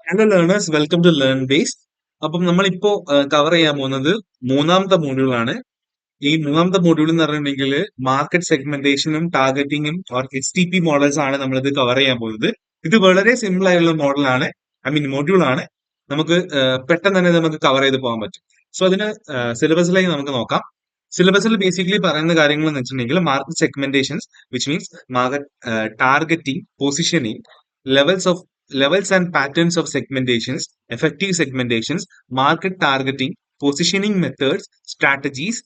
Hello learners, welcome to learn base. അപ്പം നമ്മളിപ്പോ cover ചെയ്യാൻ പോകുന്നത് മൂന്നാമത്തെ മോഡ്യൂളാണ്. ഈ മൂന്നാമത്തെ മോഡ്യൂൾ എന്ന് പറഞ്ഞിട്ടുണ്ടെങ്കിൽ മാർക്കറ്റ് സെഗ്മെന്റേഷനും ടാർഗറ്റിംഗും എസ് ടി പി മോഡൽസ് ആണ് നമ്മളിത് കവർ ചെയ്യാൻ പോകുന്നത്. ഇത് വളരെ സിമ്പിൾ ആയിട്ടുള്ള മോഡലാണ്, മൊഡ്യൂൾ ആണ്. നമുക്ക് പെട്ടെന്ന് തന്നെ നമുക്ക് കവർ ചെയ്ത് പോകാൻ പറ്റും. സോ അതിന് സിലബസിലേക്ക് നമുക്ക് നോക്കാം. സിലബസിൽ ബേസിക്കലി പറയുന്ന കാര്യങ്ങൾ എന്ന് വെച്ചിട്ടുണ്ടെങ്കിൽ market segmentations, which means market targeting, positioning, levels of levels and patterns of segmentations, effective segmentations, market targeting, positioning methods, strategies,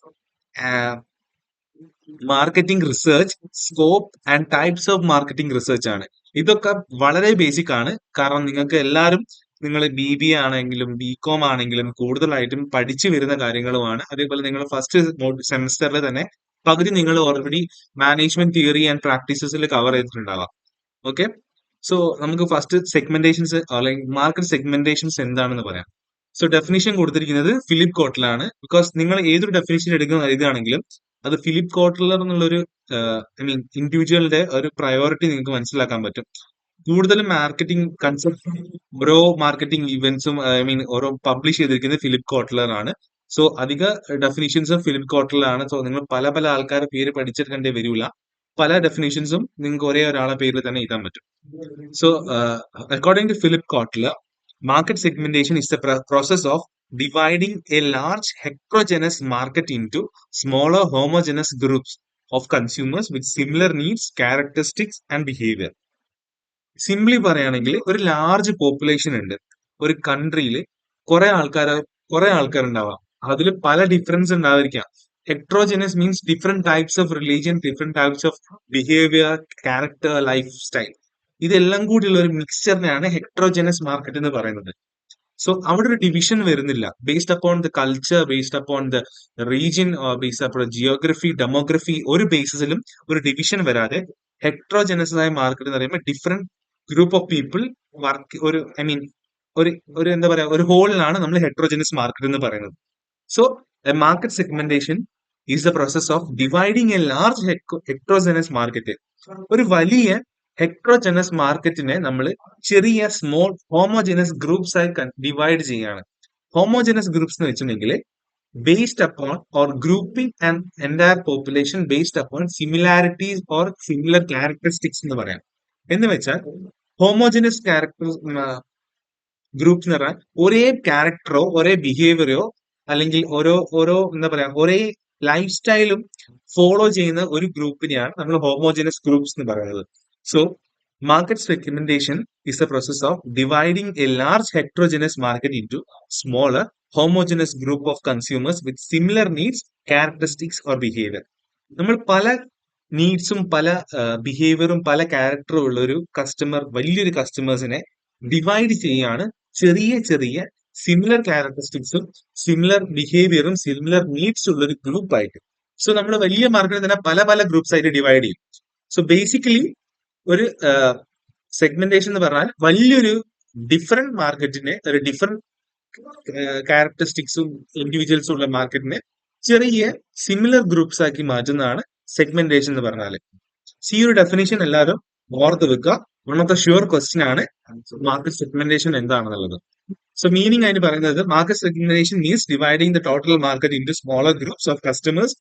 marketing research, scope and types of marketing research ആണ്. ഇതൊക്കെ വളരെ ബേസിക് ആണ്. കാരണം നിങ്ങൾക്ക് എല്ലാവരും, നിങ്ങൾ BBA ആണെങ്കിലും BCom ആണെങ്കിലും കൂടുതലായിട്ടും പഠിച്ചു വരുന്ന കാര്യങ്ങളുമാണ്. അതേപോലെ നിങ്ങൾ ഫസ്റ്റ് സെമസ്റ്ററിൽ തന്നെ പകുതി നിങ്ങൾ ഓൾറെഡി മാനേജ്മെന്റ് തിയറി ആൻഡ് പ്രാക്ടീസസിൽ കവർ ചെയ്തിട്ടുണ്ടാവാം. ഓക്കെ, സോ നമുക്ക് ഫസ്റ്റ് സെഗ്മെന്റേഷൻസ് അല്ലെങ്കിൽ മാർക്കറ്റ് സെഗ്മെന്റേഷൻസ് എന്താണെന്ന് പറയാം. സോ ഡെഫിനിഷൻ കൊടുത്തിരിക്കുന്നത് ഫിലിപ്പ് കോട്ട്ലർ. ബിക്കോസ് നിങ്ങൾ ഏതൊരു ഡെഫിനിഷൻ എടുക്കുന്ന എഴുതുകയാണെങ്കിലും അത് ഫിലിപ്പ് കോട്ട്ലർ എന്നുള്ളൊരു ഇൻഡിവിജ്വലിന്റെ ഒരു പ്രയോറിറ്റി നിങ്ങൾക്ക് മനസ്സിലാക്കാൻ പറ്റും. കൂടുതലും മാർക്കറ്റിംഗ് കൺസെപ്റ്റ് ഓരോ മാർക്കറ്റിംഗ് ഇവന്റ്സും ഓരോ പബ്ലിഷ് ചെയ്തിരിക്കുന്നത് ഫിലിപ്പ് കോട്ട്ലർ ആണ്. സോ അധിക ഡെഫിനിഷൻസും ഫിലിപ്പ് കോട്ട്ലർ ആണ്. സോ നിങ്ങൾ പല പല ആൾക്കാരുടെ പേര് പഠിച്ചെടുക്കേണ്ടി വരില്ല. പല ഡെഫിനിഷൻസും നിങ്ങൾക്ക് ഒരേ ഒരാളെ പേരിൽ തന്നെ എഴുതാൻ പറ്റും. So, according to Philip Kotler, market segmentation is the process of dividing a large heterogeneous market into smaller homogeneous groups of consumers with similar needs, characteristics, and behavior. Simply പറയുകയാണെങ്കിൽ ഒരു ലാർജ് പോപ്പുലേഷൻ ഉണ്ട് ഒരു കൺട്രിയിൽ. കുറെ ആൾക്കാരുണ്ടാവാം. അതിൽ പല difference ഉണ്ടായിരിക്കാം. Heterogeneous means different types of religion, different types of behaviour, character, life style, ഇതെല്ലാം കൂടിയുള്ള ഒരു മിക്സ്ചറിനെയാണ് ഹെട്രോജനസ് മാർക്കറ്റ് എന്ന് പറയുന്നത്. സോ അവിടെ ഒരു ഡിവിഷൻ വരുന്നില്ല based upon the culture, based upon the region, based upon geography, demography. ഒരു ബേസിസിലും ഒരു ഡിവിഷൻ വരാതെ ഹെട്രോജനസ് ആയ മാർക്കറ്റ് എന്ന് പറയുമ്പോൾ different group of people work, ഒരു ഒരു ഒരു എന്താ പറയാ, ഒരു ഹോളിലാണ് നമ്മൾ ഹെട്രോജനസ് മാർക്കറ്റ് എന്ന് പറയുന്നത്. So A market segmentation is the process of dividing A large heterogeneous market. ഒരു വലിയ ഹെട്രോജനസ് മാർക്കറ്റിനെ നമ്മൾ ചെറിയ സ്മോൾ ഹോമോജനസ് ഗ്രൂപ്പ്സ് ആയി ഡിവൈഡ് ചെയ്യാണ്. ഹോമോജനസ് ഗ്രൂപ്പ്സ് എന്ന് വെച്ചിട്ടുണ്ടെങ്കിൽ based upon or grouping an entire population based upon similarities or similar characteristics എന്ന് പറയാം. എന്ന് വെച്ചാൽ ഹോമോജനസ് ഗ്രൂപ്പ്സ് എന്ന് പറഞ്ഞാൽ ഒരേ ക്യാരക്ടറോ ഒരേ ബിഹേവിയറോ അല്ലെങ്കിൽ ഓരോ ഓരോ എന്താ പറയാ ഒരേ ലൈഫ് സ്റ്റൈലും ഫോളോ ചെയ്യുന്ന ഒരു ഗ്രൂപ്പിനെയാണ് നമ്മൾ ഹോമോജനസ് ഗ്രൂപ്പ്സ് എന്ന് പറയുന്നത്. So market segmentation is the process of dividing a large heterogeneous market into smaller homogeneous group of consumers with similar needs, characteristics or behavior. നമ്മൾ പല നീഡ്സും പല ബിഹേവിയറും പല ക്യാരക്ടറും ഉള്ള ഒരു കസ്റ്റമർ, വലിയൊരു കസ്റ്റമേഴ്സിനെ ഡിവൈഡ് ചെയ്യാണ് ചെറിയ ചെറിയ സിമിലർ ക്യാരക്ടറിസ്റ്റിക്സും സിമിലർ ബിഹേവിയറും സിമിലർ നീഡ്സ് ഉള്ള ഒരു ഗ്രൂപ്പ് ആയിട്ട്. സോ നമ്മൾ വലിയ മാർക്കറ്റിൽ തന്നെ പല പല ഗ്രൂപ്പ്സ് ആയിട്ട് ഡിവൈഡ് ചെയ്യും. സോ ബേസിക്കലി ഒരു സെഗ്മെന്റേഷൻ എന്ന് പറഞ്ഞാൽ വലിയൊരു ഡിഫറെന്റ് മാർക്കറ്റിനെ, ഒരു ഡിഫറെന്റ് ക്യാരക്ടറിസ്റ്റിക്സും ഇൻഡിവിജ്വൽസും ഉള്ള മാർക്കറ്റിനെ ചെറിയ സിമിലർ ഗ്രൂപ്പ്സ് ആക്കി മാറ്റുന്നതാണ് സെഗ്മെന്റേഷൻ എന്ന് പറഞ്ഞാൽ. ഈ ഒരു ഡെഫിനേഷൻ എല്ലാവരും ഓർത്ത് വെക്കുക. One of the sure question ആണ് മാർക്കറ്റ് സെഗ്മെന്റേഷൻ എന്താണെന്നുള്ളത്. സോ മീനിങ് ആയിട്ട് പറയുന്നത് market segmentation means dividing the total market into smaller groups of customers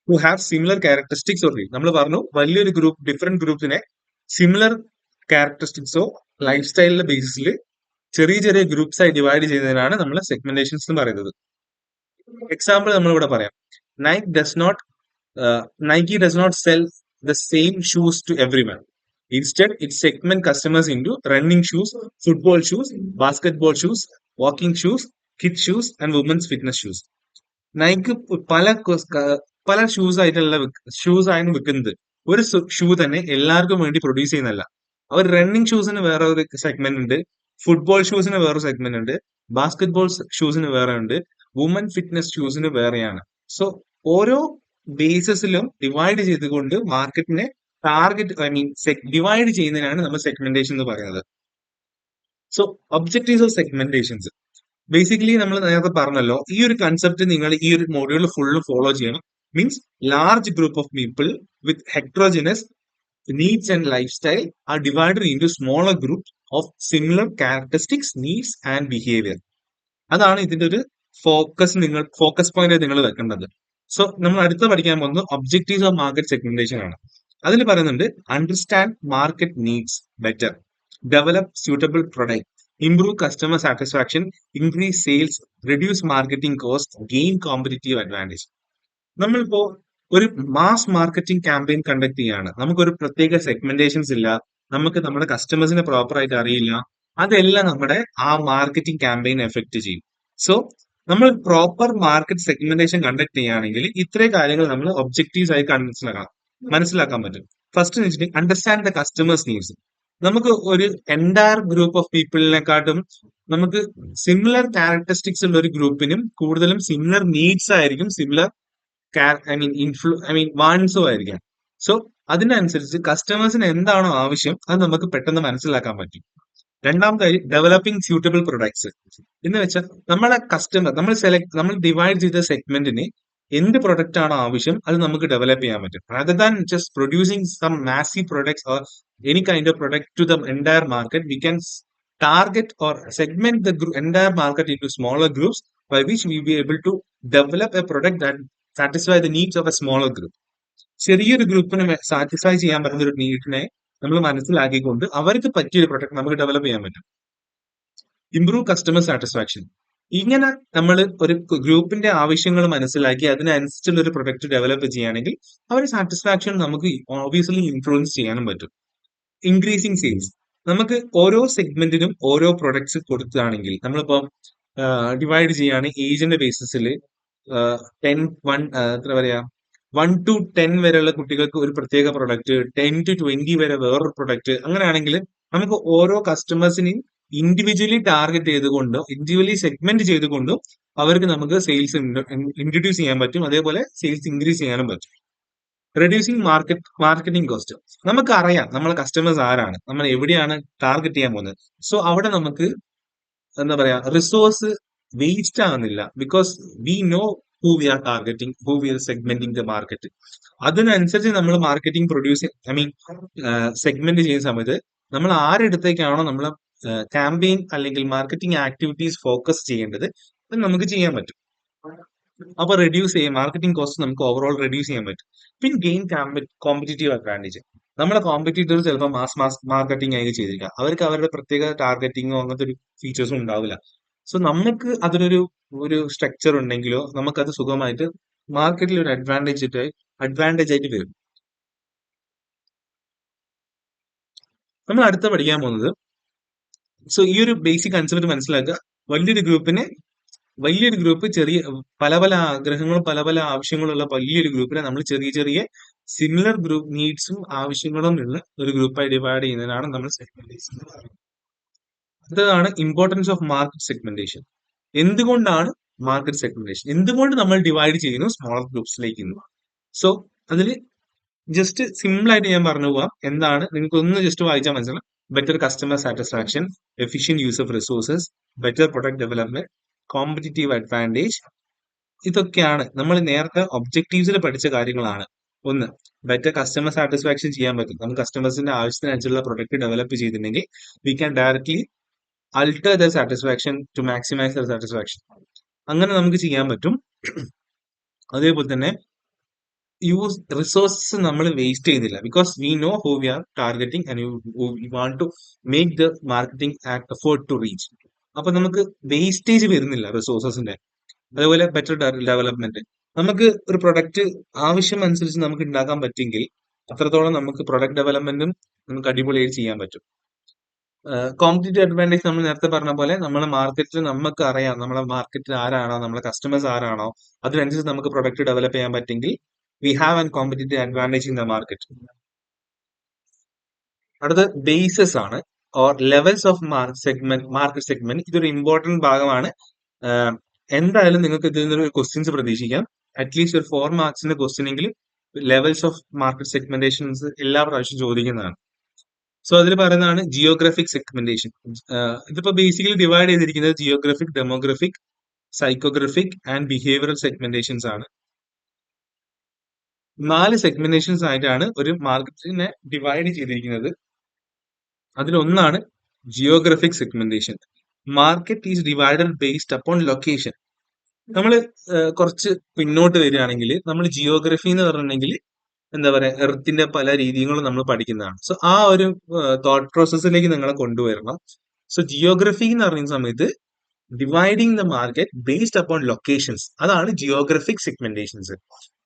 who have similar characteristics or നമ്മൾ പറഞ്ഞു വലിയൊരു ഗ്രൂപ്പ് ഡിഫറെന്റ് ഗ്രൂപ്പ്സിനെ സിമിലർ ക്യാരക്ടറിസ്റ്റിക്സോ ലൈഫ് സ്റ്റൈലിന്റെ ബേസിസിൽ ചെറിയ ചെറിയ ഗ്രൂപ്പ്സ് ആയി ഡിവൈഡ് ചെയ്യുന്നതിനാണ് നമ്മൾ സെഗ്മെന്റേഷൻസ് എന്ന് പറയുന്നത്. എക്സാമ്പിൾ നമ്മളിവിടെ പറയാം. Nike does not sell the same shoes to everyone. Instead, it segment customers into running shoes, football shoes, basketball shoes, walking shoes, kids shoes, and women's fitness shoes. Nike പല shoes ആയിട്ടുള്ള shoes ആണ് വിൽക്കുന്നത്. ഒരു shoe തന്നെ എല്ലാവർക്കും വേണ്ടി produce ചെയ്യുന്നതല്ല. അവർ running ഷൂസിന് വേറെ ഒരു സെഗ്മെന്റ് ഉണ്ട്, ഫുട്ബോൾ ഷൂസിന് വേറെ സെഗ്മെന്റ് ഉണ്ട്, ബാസ്കറ്റ്ബോൾ ഷൂസിന് വേറെ ഉണ്ട്, വുമൻ ഫിറ്റ്നസ് ഷൂസിന് വേറെയാണ്. സോ ഓരോ ബേസിസിലും ഡിവൈഡ് ചെയ്തുകൊണ്ട് മാർക്കറ്റിനെ ഡിവൈഡ് ചെയ്യുന്നതിനാണ് നമ്മൾ സെഗ്മെന്റേഷൻ എന്ന് പറയുന്നത്. സോ ഒബ്ജക്റ്റീവ്സ് ഓഫ് സെഗ്മെന്റേഷൻസ് ബേസിക്കലി നമ്മൾ നേരത്തെ പറഞ്ഞല്ലോ, ഈ ഒരു കൺസെപ്റ്റ് നിങ്ങൾ ഈ ഒരു മോഡ്യൂൾ ഫുള്ള് ഫോളോ ചെയ്യണം. Means large group of people with heterogeneous needs and lifestyle are divided into smaller groups of similar characteristics, needs and behavior. അതാണ് ഇതിന്റെ ഒരു ഫോക്കസ് പോയിന്റ് നിങ്ങൾ വെക്കേണ്ടത്. സോ നമ്മൾ അടുത്ത പഠിക്കാൻ പോകുന്നത് ഒബ്ജക്റ്റീവ്സ് ഓഫ് മാർക്കറ്റ് സെഗ്മെന്റേഷൻ ആണ്. അതിൽ പറയുന്നുണ്ട് understand market needs better, develop suitable product, improve customer satisfaction, increase sales, reduce marketing cost, gain competitive advantage. നമ്മളിപ്പോ ഒരു മാസ് മാർക്കറ്റിംഗ് ക്യാമ്പയിൻ കണ്ടക്ട് ചെയ്യാണ്, നമുക്കൊരു പ്രത്യേക സെഗ്മെന്റേഷൻസ് ഇല്ല, നമുക്ക് നമ്മുടെ കസ്റ്റമേഴ്സിനെ പ്രോപ്പർ ആയിട്ട് അറിയില്ല, അതെല്ലാം നമ്മുടെ ആ മാർക്കറ്റിംഗ് ക്യാമ്പയിൻ എഫക്ട് ചെയ്യും. സോ നമ്മൾ പ്രോപ്പർ മാർക്കറ്റ് സെഗ്മെന്റേഷൻ കണ്ടക്ട് ചെയ്യുകയാണെങ്കിൽ ഇത്രയും കാര്യങ്ങൾ നമ്മൾ ഒബ്ജക്റ്റീവ്സ് ആയി മനസ്സിലാക്കാൻ പറ്റും. ഫസ്റ്റ് എന്ന് വെച്ചിട്ടുണ്ടെങ്കിൽ അണ്ടർസ്റ്റാൻഡ് ദ കസ്റ്റമേഴ്സ് നീഡ്സ്. നമുക്ക് ഒരു എൻറ്റയർ ഗ്രൂപ്പ് ഓഫ് പീപ്പിളിനെക്കാട്ടും നമുക്ക് സിമിലർ ക്യാരക്ടറിസ്റ്റിക്സ് ഉള്ള ഒരു ഗ്രൂപ്പിനും കൂടുതലും സിമിലർ നീഡ്സ് ആയിരിക്കും, സിമിലർ വാൺസും ആയിരിക്കാം. സോ അതിനനുസരിച്ച് കസ്റ്റമേഴ്സിന് എന്താണോ ആവശ്യം അത് നമുക്ക് പെട്ടെന്ന് മനസ്സിലാക്കാൻ പറ്റും. രണ്ടാമതായി ഡെവലപ്പിംഗ് സ്യൂട്ടബിൾ പ്രൊഡക്ട്സ് എന്ന് വെച്ചാൽ നമ്മൾ ഡിവൈഡ് ചെയ്ത സെഗ്മെന്റിന് എന്ത് പ്രൊഡക്റ്റ് ആണോ ആവശ്യം അത് നമുക്ക് ഡെവലപ്പ് ചെയ്യാൻ പറ്റും. rather than just producing some massive products or any kind of product to the entire market, we can target or segment the entire market into smaller groups by which we will be able to develop a product that satisfy the needs of a smaller group. ചെറിയൊരു ഗ്രൂപ്പിനെ satisfy ചെയ്യാൻ പറ്റുന്ന ഒരു നീഡിനെ നമ്മൾ മനസ്സിലാക്കിക്കൊണ്ട് അവർക്ക് പറ്റിയൊരു product നമുക്ക് ഡെവലപ്പ് ചെയ്യാൻ പറ്റും. Improve customer satisfaction. ഇങ്ങനെ നമ്മൾ ഒരു ഗ്രൂപ്പിന്റെ ആവശ്യങ്ങൾ മനസ്സിലാക്കി അതിനനുസരിച്ചുള്ള ഒരു പ്രൊഡക്റ്റ് ഡെവലപ്പ് ചെയ്യുകയാണെങ്കിൽ അവരുടെ സാറ്റിസ്ഫാക്ഷൻ നമുക്ക് ഓബിയസ്ലി ഇൻഫ്ലുവൻസ് ചെയ്യാനും പറ്റും. Increasing sales. നമുക്ക് ഓരോ സെഗ്മെന്റിനും ഓരോ പ്രൊഡക്ട്സ് കൊടുക്കുകയാണെങ്കിൽ നമ്മളിപ്പോ ഡിവൈഡ് ചെയ്യാണ് ഏജിന്റെ ബേസിസിൽ 1 to 10 വരെയുള്ള കുട്ടികൾക്ക് ഒരു പ്രത്യേക പ്രൊഡക്റ്റ്, 10 to 20 വരെ വേറൊരു പ്രൊഡക്റ്റ്. അങ്ങനെയാണെങ്കിൽ നമുക്ക് ഓരോ കസ്റ്റമേഴ്സിനെയും ഇൻഡിവിജ്വലി ടാർഗറ്റ് ചെയ്തുകൊണ്ടോ ഇൻഡിവിജ്വലി സെഗ്മെന്റ് ചെയ്തുകൊണ്ടും അവർക്ക് നമുക്ക് സെയിൽസ് ഇൻട്രൊഡ്യൂസ് ചെയ്യാൻ പറ്റും, അതേപോലെ സെയിൽസ് ഇൻക്രീസ് ചെയ്യാനും പറ്റും. Reducing marketing cost. നമുക്കറിയാം നമ്മളെ കസ്റ്റമേഴ്സ് ആരാണ്, നമ്മൾ എവിടെയാണ് ടാർഗറ്റ് ചെയ്യാൻ പോകുന്നത്. സോ അവിടെ നമുക്ക് എന്താ പറയാ റിസോഴ്സ് വേസ്റ്റ് ആകുന്നില്ല, because we know who we are targeting, who we are segmenting the market. അതിനനുസരിച്ച് നമ്മൾ മാർക്കറ്റിംഗ് സെഗ്മെന്റ് ചെയ്യുന്ന സമയത്ത് നമ്മൾ ആരെടുത്തേക്കാണോ നമ്മൾ ക്യാമ്പയിൻ അല്ലെങ്കിൽ മാർക്കറ്റിംഗ് ആക്ടിവിറ്റീസ് ഫോക്കസ് ചെയ്യേണ്ടത് അത് നമുക്ക് ചെയ്യാൻ പറ്റും. അപ്പൊ റെഡ്യൂസ് ചെയ്യാം മാർക്കറ്റിംഗ് കോസ്റ്റ്, നമുക്ക് ഓവറോൾ റെഡ്യൂസ് ചെയ്യാൻ പറ്റും. പിന്നെ ഗെയിൻ കോമ്പറ്റീറ്റീവ് അഡ്വാൻറ്റേജ്. നമ്മളെ കോമ്പറ്റീറ്റേഴ്സ് ചിലപ്പോൾ മാസ് മാർക്കറ്റിംഗ് ആയി ചെയ്തിരിക്കാം, അവർക്ക് അവരുടെ പ്രത്യേക ടാർഗറ്റിങ്ങോ അങ്ങനത്തെ ഒരു ഫീച്ചേഴ്സും ഉണ്ടാവില്ല. സോ നമുക്ക് അതിനൊരു സ്ട്രക്ചർ ഉണ്ടെങ്കിലോ നമുക്കത് സുഖമായിട്ട് മാർക്കറ്റിൽ ഒരു അഡ്വാൻറ്റേജ് ആയിട്ട് വരും. നമ്മൾ അടുത്ത പഠിക്കാൻ പോകുന്നത്, സോ ഈ ഒരു ബേസിക് കൺസെപ്റ്റ് മനസ്സിലാക്കുക. വലിയൊരു ഗ്രൂപ്പ് ചെറിയ പല പല ആഗ്രഹങ്ങളും പല പല ആവശ്യങ്ങളുള്ള വലിയൊരു ഗ്രൂപ്പിനെ നമ്മൾ ചെറിയ ചെറിയ സിമിലർ ഗ്രൂപ്പ് നീഡ്സും ആവശ്യങ്ങളും ഉള്ള ഒരു ഗ്രൂപ്പായി ഡിവൈഡ് ചെയ്യുന്നതിനാണ് നമ്മൾ സെഗ്മെന്റേഷൻ എന്ന് പറയുന്നത്. അതാണ് ഇമ്പോർട്ടൻസ് ഓഫ് മാർക്കറ്റ് സെഗ്മെന്റേഷൻ. എന്തുകൊണ്ടാണ് മാർക്കറ്റ് സെഗ്മെന്റേഷൻ, എന്തുകൊണ്ട് നമ്മൾ ഡിവൈഡ് ചെയ്യുന്നു സ്മോളർ ഗ്രൂപ്പ്സിലേക്ക്? സോ അതിൽ ജസ്റ്റ് സിമ്പിൾ ആയിട്ട് ഞാൻ പറഞ്ഞു പോവാം. എന്താണ് നിങ്ങൾക്ക് ഒന്ന് ജസ്റ്റ് വായിച്ചാൽ മനസ്സിലാവും. Better customer satisfaction, efficient use of resources, better product development, competitive advantage. ഇതൊക്കെയാണ് നമ്മൾ നേരത്തെ ഒബ്ജക്റ്റീവ്സിൽ പഠിച്ച കാര്യങ്ങളാണ്. ഒന്ന്, ബെറ്റർ കസ്റ്റമർ സാറ്റിസ്ഫാക്ഷൻ ചെയ്യാൻ പറ്റും. നമുക്ക് കസ്റ്റമേഴ്സിന്റെ ആവശ്യത്തിനനുസരിച്ചുള്ള പ്രൊഡക്റ്റ് ഡെവലപ്പ് ചെയ്തിട്ടുണ്ടെങ്കിൽ we can directly alter their satisfaction to maximize their satisfaction. അങ്ങനെ നമുക്ക് ചെയ്യാൻ പറ്റും. അതേപോലെ തന്നെ യൂസ് റിസോഴ്സസ് നമ്മൾ വേസ്റ്റ് ചെയ്യുന്നില്ല, because we know who we are targeting and we want to make the marketing effort to reach. അപ്പൊ നമുക്ക് വേസ്റ്റേജ് വരുന്നില്ല റിസോഴ്സസിന്റെ. അതേപോലെ ബെറ്റർ ഡെവലപ്മെന്റ്. നമുക്ക് ഒരു പ്രൊഡക്റ്റ് ആവശ്യം അനുസരിച്ച് നമുക്ക് ഉണ്ടാക്കാൻ പറ്റുമെങ്കിൽ അത്രത്തോളം നമുക്ക് പ്രൊഡക്റ്റ് ഡെവലപ്മെന്റും നമുക്ക് അടിപൊളിയായിട്ട് ചെയ്യാൻ പറ്റും. കോമ്പറ്റീറ്റീവ് അഡ്വാൻറ്റേജ് നമ്മൾ നേരത്തെ പറഞ്ഞ പോലെ നമ്മളെ മാർക്കറ്റിൽ നമുക്ക് അറിയാം, നമ്മളെ മാർക്കറ്റിൽ ആരാണോ, നമ്മളെ കസ്റ്റമേഴ്സ് ആരാണോ, അതിനനുസരിച്ച് നമുക്ക് പ്രൊഡക്റ്റ് ഡെവലപ്പ് ചെയ്യാൻ പറ്റുമെങ്കിൽ we have an competitive advantage in the market. അടുത്ത ബേസസ് ആണ് or levels of market segment. ഇതൊരു ഇമ്പോർട്ടന്റ് ഭാഗമാണ്. എന്തായാലും നിങ്ങൾക്ക് ഇതിൽ നിന്നൊരു ക്വസ്റ്റ്യൻസ് പ്രതീക്ഷിക്കാം. അറ്റ്ലീസ്റ്റ് ഒരു 4 മാർക്സിന്റെ ക്വസ്റ്റ്യൻ എങ്കിലും ലെവൽസ് ഓഫ് മാർക്കറ്റ് സെഗ്മെന്റേഷൻസ് എല്ലാ പ്രാവശ്യം ചോദിക്കുന്നതാണ്. സോ അതിൽ പറയുന്നതാണ് ജിയോഗ്രഫിക് സെഗ്മെന്റേഷൻ. ഇതിപ്പോ ബേസിക്കലി ഡിവൈഡ് ചെയ്തിരിക്കുന്നത് ജിയോഗ്രഫിക്, ഡെമോഗ്രഫിക്, സൈക്കോഗ്രഫിക് ആൻഡ് ബിഹേവിയറൽ സെഗ്മെന്റേഷൻസ് ആണ്. 4 സെഗ്മെന്റേഷൻസ് ആയിട്ടാണ് ഒരു മാർക്കറ്റിനെ ഡിവൈഡ് ചെയ്തിരിക്കുന്നത്. അതിലൊന്നാണ് Geographic segmentation. Market is divided based upon location. നമ്മൾ കുറച്ച് പിന്നോട്ട് വരികയാണെങ്കിൽ നമ്മൾ ജിയോഗ്രഫി എന്ന് പറഞ്ഞിട്ടുണ്ടെങ്കിൽ എന്താ പറയാ എർത്തിന്റെ പല രീതികളും നമ്മൾ പഠിക്കുന്നതാണ്. സോ ആ ഒരു തോട്ട് പ്രോസസ്സിലേക്ക് നിങ്ങളെ കൊണ്ടുവരണം. സോ ജിയോഗ്രഫി എന്ന് പറയുന്ന സമയത്ത് dividing the market based upon locations, അതാണ് ജിയോഗ്രഫിക് സെഗ്മെന്റേഷൻസ്.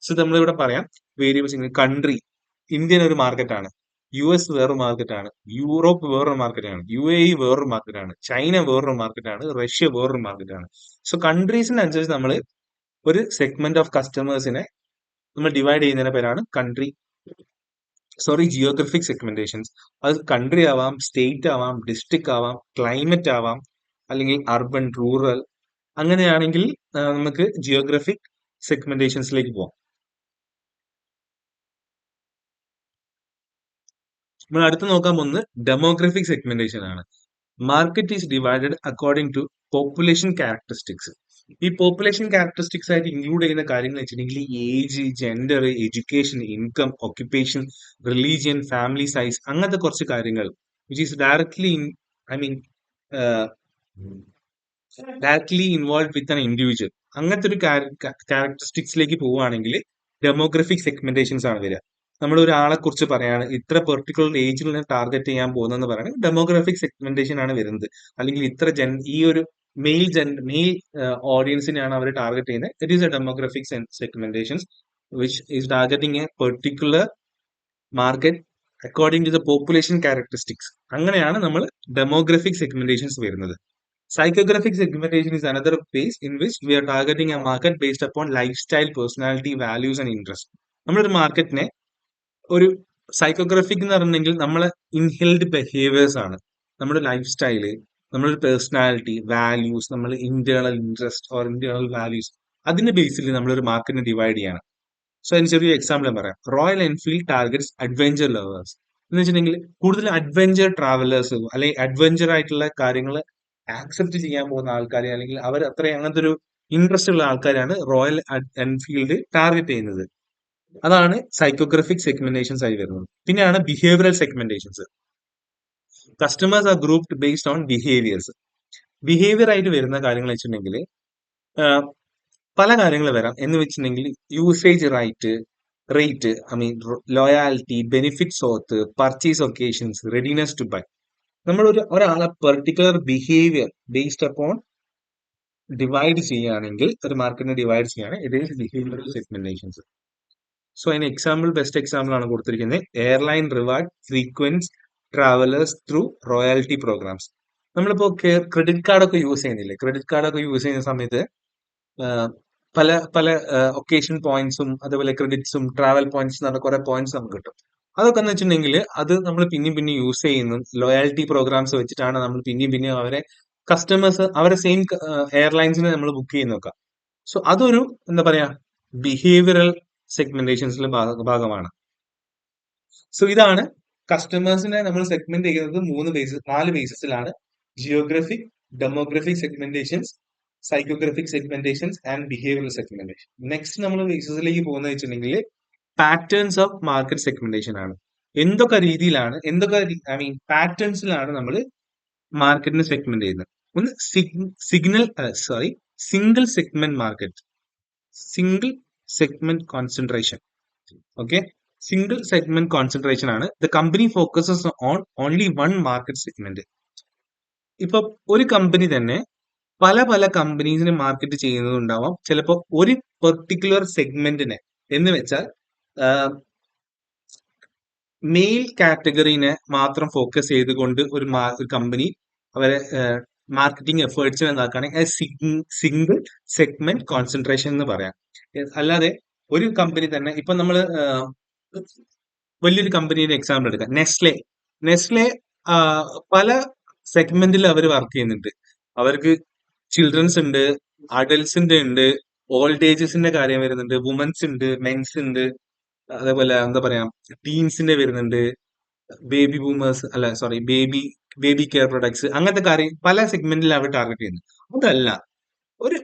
സോ നമ്മളിവിടെ പറയാം വേരിയബിൾസ്. കൺട്രി, ഇന്ത്യൻ ഒരു മാർക്കറ്റാണ്, US വേറൊരു മാർക്കറ്റാണ്, യൂറോപ്പ് വേറൊരു മാർക്കറ്റാണ്, UAE വേറൊരു മാർക്കറ്റാണ്, ചൈന വേറൊരു മാർക്കറ്റാണ്, റഷ്യ വേറൊരു മാർക്കറ്റാണ്. സോ കൺട്രീസിനനുസരിച്ച് നമ്മൾ ഒരു സെഗ്മെന്റ് ഓഫ് കസ്റ്റമേഴ്സിനെ നമ്മൾ ഡിവൈഡ് ചെയ്യുന്നതിന്റെ പേരാണ് ജിയോഗ്രഫിക് സെഗ്മെന്റേഷൻസ്. അത് കൺട്രി ആവാം, സ്റ്റേറ്റ് ആവാം, ഡിസ്ട്രിക്ട് ആവാം, ക്ലൈമറ്റ് ആവാം, അല്ലെങ്കിൽ അർബൻ, റൂറൽ. അങ്ങനെയാണെങ്കിൽ നമുക്ക് ജിയോഗ്രഫിക് സെഗ്മെന്റേഷൻസിലേക്ക് പോവാം. നമ്മൾ അടുത്ത് നോക്കാൻ പോകുന്നത് ഡെമോഗ്രഫിക് സെഗ്മെന്റേഷൻ ആണ്. Market is divided according to population characteristics. ഈ പോപ്പുലേഷൻ ക്യാരക്ടറിസ്റ്റിക്സ് ആയിട്ട് ഇൻക്ലൂഡ് ചെയ്യുന്ന കാര്യങ്ങൾ വെച്ചിട്ടുണ്ടെങ്കിൽ age, gender, education, income, occupation, religion, family size, അങ്ങനത്തെ കുറച്ച് കാര്യങ്ങൾ which is directly involve with an individual. അങ്ങനത്തെ ഒരു ക്യാരക്ടറിസ്റ്റിക്സിലേക്ക് പോവുകയാണെങ്കിൽ ഡെമോഗ്രഫിക് സെഗ്മെന്റേഷൻസ് ആണ് വരിക. നമ്മൾ ഒരാളെ കുറിച്ച് പറയാണ്, ഇത്ര പെർട്ടിക്കുലർ ഏജിൽ ടാർഗറ്റ് ചെയ്യാൻ പോകുന്നതെന്ന് പറയുന്നത് ഡെമോഗ്രഫിക് സെഗ്മെന്റേഷൻ ആണ് വരുന്നത്. അല്ലെങ്കിൽ ഈ ഒരു മെയിൽ ഓഡിയൻസിനെയാണ് അവർ ടാർഗറ്റ് ചെയ്യുന്നത്. It is a demographic segmentations which is targeting a particular market according to the population characteristics. അങ്ങനെയാണ് നമ്മൾ ഡെമോഗ്രഫിക് സെഗ്മെന്റേഷൻസ് വരുന്നത്. Psychographic segmentation is another phase in which we are targeting a market based upon lifestyle, personality, values and interest. നമ്മളൊരു മാർക്കറ്റിനെ ഒരു സൈക്കോഗ്രഫിക് എന്ന് പറഞ്ഞെങ്കിൽ നമ്മളെ ഇൻഹെൽഡ് behaviours ആണ്, നമ്മുടെ ലൈഫ് സ്റ്റൈല്, നമ്മുടെ പേഴ്സണാലിറ്റി, വാല്യൂസ്, നമ്മൾ internal interest or internal values, അതിന്റെ ബേസിൽ നമ്മളൊരു മാർക്കറ്റിനെ ഡിവൈഡ് ചെയ്യണം. സോ അതിന് ചെറിയ എക്സാമ്പിൾ ഞാൻ പറയാം. Royal Enfield targets adventure lovers എന്ന് വെച്ചിട്ടുണ്ടെങ്കിൽ കൂടുതൽ അഡ്വഞ്ചർ ട്രാവലേഴ്സ് അല്ലെങ്കിൽ അഡ്വഞ്ചർ ആയിട്ടുള്ള കാര്യങ്ങൾ ആക്സെപ്റ്റ് ചെയ്യാൻ പോകുന്ന ആൾക്കാരെ, അല്ലെങ്കിൽ അവർ അത്രയും അങ്ങനത്തെ ഒരു ഇൻട്രസ്റ്റ് ഉള്ള ആൾക്കാരാണ് റോയൽ എൻഫീൽഡ് ടാർഗറ്റ് ചെയ്യുന്നത്. അതാണ് സൈക്കോഗ്രഫിക് സെഗ്മെന്റേഷൻസ് ആയി വരുന്നത്. പിന്നെയാണ് behavioural segmentations. Customers are grouped based on behaviours. Behaviour ആയിട്ട് വരുന്ന കാര്യങ്ങൾ വെച്ചിട്ടുണ്ടെങ്കിൽ പല കാര്യങ്ങൾ വരാം. എന്ന് വെച്ചിട്ടുണ്ടെങ്കിൽ usage rate, loyalty, benefits sought, purchase occasions, readiness to buy. നമ്മൾ ഒരാളെ particular behaviour based upon divide ചെയ്യുകയാണെങ്കിൽ, ഒരു മാർക്കറ്റിനെ ഡിവൈഡ് ചെയ്യുകയാണെങ്കിൽ it is behavioural segmentations. So അതിന് ബെസ്റ്റ് എക്സാമ്പിൾ ആണ് കൊടുത്തിരിക്കുന്നത്. Airline reward frequent travellers through loyalty programmes. നമ്മളിപ്പോ ക്രെഡിറ്റ് കാർഡൊക്കെ യൂസ് ചെയ്യുന്നില്ലേ? ക്രെഡിറ്റ് കാർഡൊക്കെ യൂസ് ചെയ്യുന്ന സമയത്ത് പല പല ഒക്കേഷൻ പോയിന്റ്സും അതുപോലെ ക്രെഡിറ്റ്സും ട്രാവൽ പോയിന്റ്സ് എന്ന് പറഞ്ഞ കുറെ പോയിന്റ്സ് നമുക്ക് കിട്ടും. അതൊക്കെ എന്ന് വെച്ചിട്ടുണ്ടെങ്കിൽ അത് നമ്മൾ പിന്നെയും യൂസ് ചെയ്യുന്നു. ലോയാലിറ്റി പ്രോഗ്രാംസ് വെച്ചിട്ടാണ് നമ്മൾ പിന്നെയും അവരെ കസ്റ്റമേഴ്സ് അവരെ സെയിം എയർലൈൻസിനെ നമ്മൾ ബുക്ക് ചെയ്യുന്നൊക്കെ. സോ അതൊരു എന്താ പറയാ ബിഹേവിയറൽ സെഗ്മെന്റേഷൻസിലെ ഭാഗമാണ്. സോ ഇതാണ് കസ്റ്റമേഴ്സിനെ നമ്മൾ സെഗ്മെന്റ് ചെയ്യുന്നത് 4 ബേസിസിലാണ്: geographic, demographic segmentations, psychographic segmentations and behavioural segmentation. Next നമ്മൾ ബേസിസിലേക്ക് പോകുന്നത് വെച്ചിട്ടുണ്ടെങ്കിൽ പാറ്റേൺസ് ഓഫ് മാർക്കറ്റ് സെഗ്മെന്റേഷൻ ആണ്. എന്തൊക്കെ രീതിയിലാണ് പാറ്റേൺസിലാണ് നമ്മൾ മാർക്കറ്റിനെ സെഗ്മെന്റ് ചെയ്യുന്നത്. ഒന്ന് single segment market, single segment concentration. Okay, single segment concentration ആണ്. The company focuses on only one market segment. ഇപ്പൊ ഒരു കമ്പനി തന്നെ പല പല കമ്പനീസിനെ മാർക്കറ്റ് ചെയ്യുന്നതുണ്ടാവാം. ചിലപ്പോൾ ഒരു പെർട്ടിക്കുലർ സെഗ്മെന്റിനെ, എന്ന് വെച്ചാൽ മെയിൽ കാറ്റഗറിനെ മാത്രം ഫോക്കസ് ചെയ്തുകൊണ്ട് ഒരു കമ്പനി അവരെ മാർക്കറ്റിംഗ് എഫേർട്സ് എന്താക്കുകയാണെങ്കിൽ സിംഗിൾ സെഗ്മെന്റ് കോൺസെൻട്രേഷൻ എന്ന് പറയാം. അല്ലാതെ ഒരു കമ്പനി തന്നെ, ഇപ്പൊ നമ്മള് വലിയൊരു കമ്പനിയുടെ എക്സാമ്പിൾ എടുക്കാം. നെസ്ലെ പല സെഗ്മെന്റിൽ അവർ വർക്ക് ചെയ്യുന്നുണ്ട്. അവർക്ക് ചിൽഡ്രൻസ് ഉണ്ട്, അഡൽട്സിന്റെ ഉണ്ട്, ഓൾഡ് ഏജസിന്റെ കാര്യം വരുന്നുണ്ട്, വുമൻസ് ഉണ്ട്, മെൻസ് ഉണ്ട്, അതേപോലെ എന്താ പറയാ ടീൻസിന്റെ വരുന്നുണ്ട്, ബേബി കെയർ പ്രൊഡക്ട്സ്, അങ്ങനത്തെ കാര്യം പല സെഗ്മെന്റിൽ അവർ ടാർഗറ്റ് ചെയ്യുന്നു. അതല്ല, ഒരു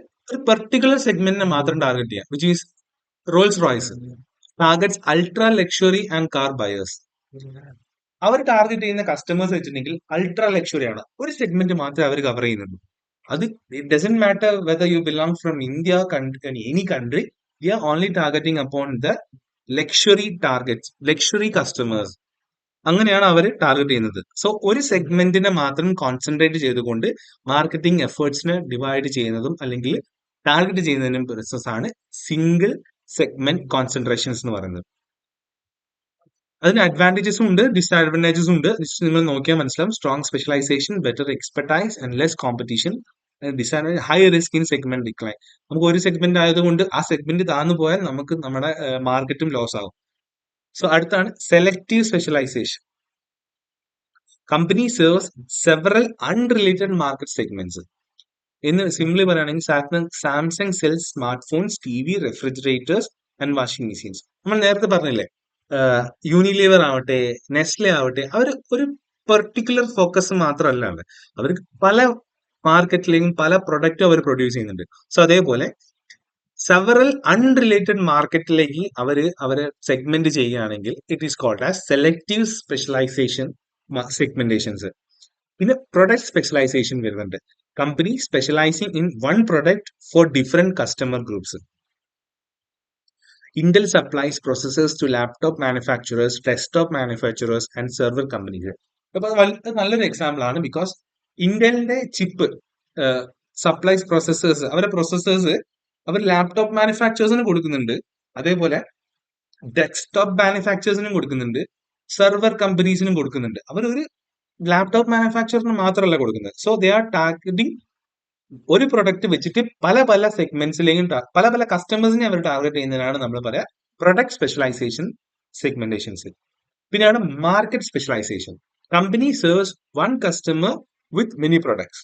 പെർട്ടിക്കുലർ സെഗ്മെന്റിനെ മാത്രം ടാർഗറ്റ് ചെയ്യാം, which is Rolls Royce. Targets ultra luxury and car buyers. അവർ ടാർഗറ്റ് ചെയ്യുന്ന കസ്റ്റമേഴ്സ് വെച്ചിട്ടുണ്ടെങ്കിൽ അൾട്രാ ലക്ഷറി ആണ്. ഒരു സെഗ്മെന്റ് മാത്രമേ അവർ കവർ ചെയ്യുന്നുള്ളൂ. അത് it doesn't matter whether you belong from India, any country, we are only targeting upon the luxury targets, luxury customers. അങ്ങനെയാണ് അവർ ടാർഗറ്റ് ചെയ്യുന്നത്. സോ ഒരു സെഗ്മെന്റിനെ മാത്രം കോൺസെൻട്രേറ്റ് ചെയ്തുകൊണ്ട് മാർക്കറ്റിംഗ് എഫേർട്സിനെ ഡിവൈഡ് ചെയ്യുന്നതും അല്ലെങ്കിൽ ടാർഗറ്റ് ചെയ്യുന്നതിനും പ്രോസസ് ആണ് സിംഗിൾ സെഗ്മെന്റ് കോൺസെൻട്രേഷൻസ് എന്ന് പറയുന്നത്. അതിന് അഡ്വാൻറ്റേജസും ഉണ്ട്, ഡിസ്അഡ്വാൻറ്റേജസും ഉണ്ട്. നിങ്ങൾ നോക്കിയാൽ മനസ്സിലാവും. Strong specialisation, better expertise and less competition. Disadvantage high risk in segment decline. നമുക്ക് ഒരു സെഗ്മെന്റ് ആയതുകൊണ്ട് ആ സെഗ്മെന്റ് താന്നു പോയാൽ നമുക്ക് നമ്മുടെ മാർക്കറ്റും ലോസ് ആകും. സോ അടുത്താണ് selective specialisation. Company serves several unrelated market segments. എന്ന് സിംപ്ലി പറയുകയാണെങ്കിൽ Samsung sells smart phones, T V, refrigerators and washing machines. നമ്മൾ നേരത്തെ പറഞ്ഞില്ലേ, യൂണിലിവർ ആവട്ടെ, നെസ്ലെ ആവട്ടെ, അവർ ഒരു പെർട്ടിക്കുലർ ഫോക്കസ് മാത്രമല്ല ഉള്ളത്. അവർക്ക് പല മാർക്കറ്റിലേക്കും പല പ്രൊഡക്റ്റും അവർ പ്രൊഡ്യൂസ് ചെയ്യുന്നുണ്ട്. സോ അതേപോലെ സെവറൽ അൺറിലേറ്റഡ് മാർക്കറ്റിലേക്ക് അവര് സെഗ്മെന്റ് ചെയ്യുകയാണെങ്കിൽ it is called as selective specialisation segmentations. പിന്നെ പ്രൊഡക്റ്റ് സ്പെഷ്യലൈസേഷൻ വരുന്നുണ്ട്. Company specialising in one product for different customer groups. Intel supplies processors to laptop manufacturers, desktop manufacturers and server companies. അപ്പൊ അത് നല്ലൊരു example ആണ്. Because ഇന്റലിന്റെ chip supplies processors, അവരുടെ processors അവർ laptop മാനുഫാക്ചേഴ്സിന് കൊടുക്കുന്നുണ്ട്, അതേപോലെ desktop മാനുഫാക്ചേഴ്സിനും കൊടുക്കുന്നുണ്ട്, സെർവർ കമ്പനീസിനും കൊടുക്കുന്നുണ്ട്. അവർ ഒരു ലാപ്ടോപ്പ് മാനുഫാക്ചറിന് മാത്രമല്ല കൊടുക്കുന്നത്. സോ ദേ ആർ ടാർഗറ്റിംഗ് ഒരു പ്രൊഡക്റ്റ് വെച്ചിട്ട് പല പല സെഗ്മെന്റ്സിലേക്കും പല പല കസ്റ്റമേഴ്സിനെ അവർ ടാർഗറ്റ് ചെയ്യുന്നതിനാണ് നമ്മൾ പറയാ പ്രൊഡക്റ്റ് സ്പെഷ്യലൈസേഷൻ സെഗ്മെന്റേഷൻസ്. പിന്നെയാണ് market specialisation. Company serves one customer with many products.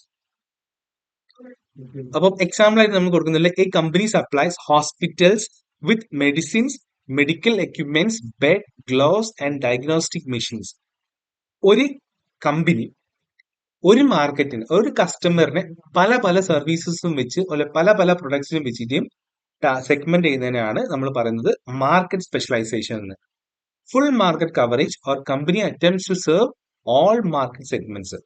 അപ്പം എക്സാമ്പിൾ ആയിട്ട് നമ്മൾ കൊടുക്കുന്നില്ല, a company supplies hospitals with medicines, medical equipments, bed, gloves and diagnostic machines. ഒരു കമ്പനി ഒരു മാർക്കറ്റിന്, ഒരു കസ്റ്റമറിനെ പല പല സർവീസസും വെച്ച് പല പല പ്രൊഡക്ട്സിനും വെച്ചിട്ടും സെഗ്മെന്റ് ചെയ്യുന്നതിനാണ് നമ്മൾ പറയുന്നത് മാർക്കറ്റ് സ്പെഷ്യലൈസേഷൻ എന്ന്. Full market coverage or company attempts to serve all market segments.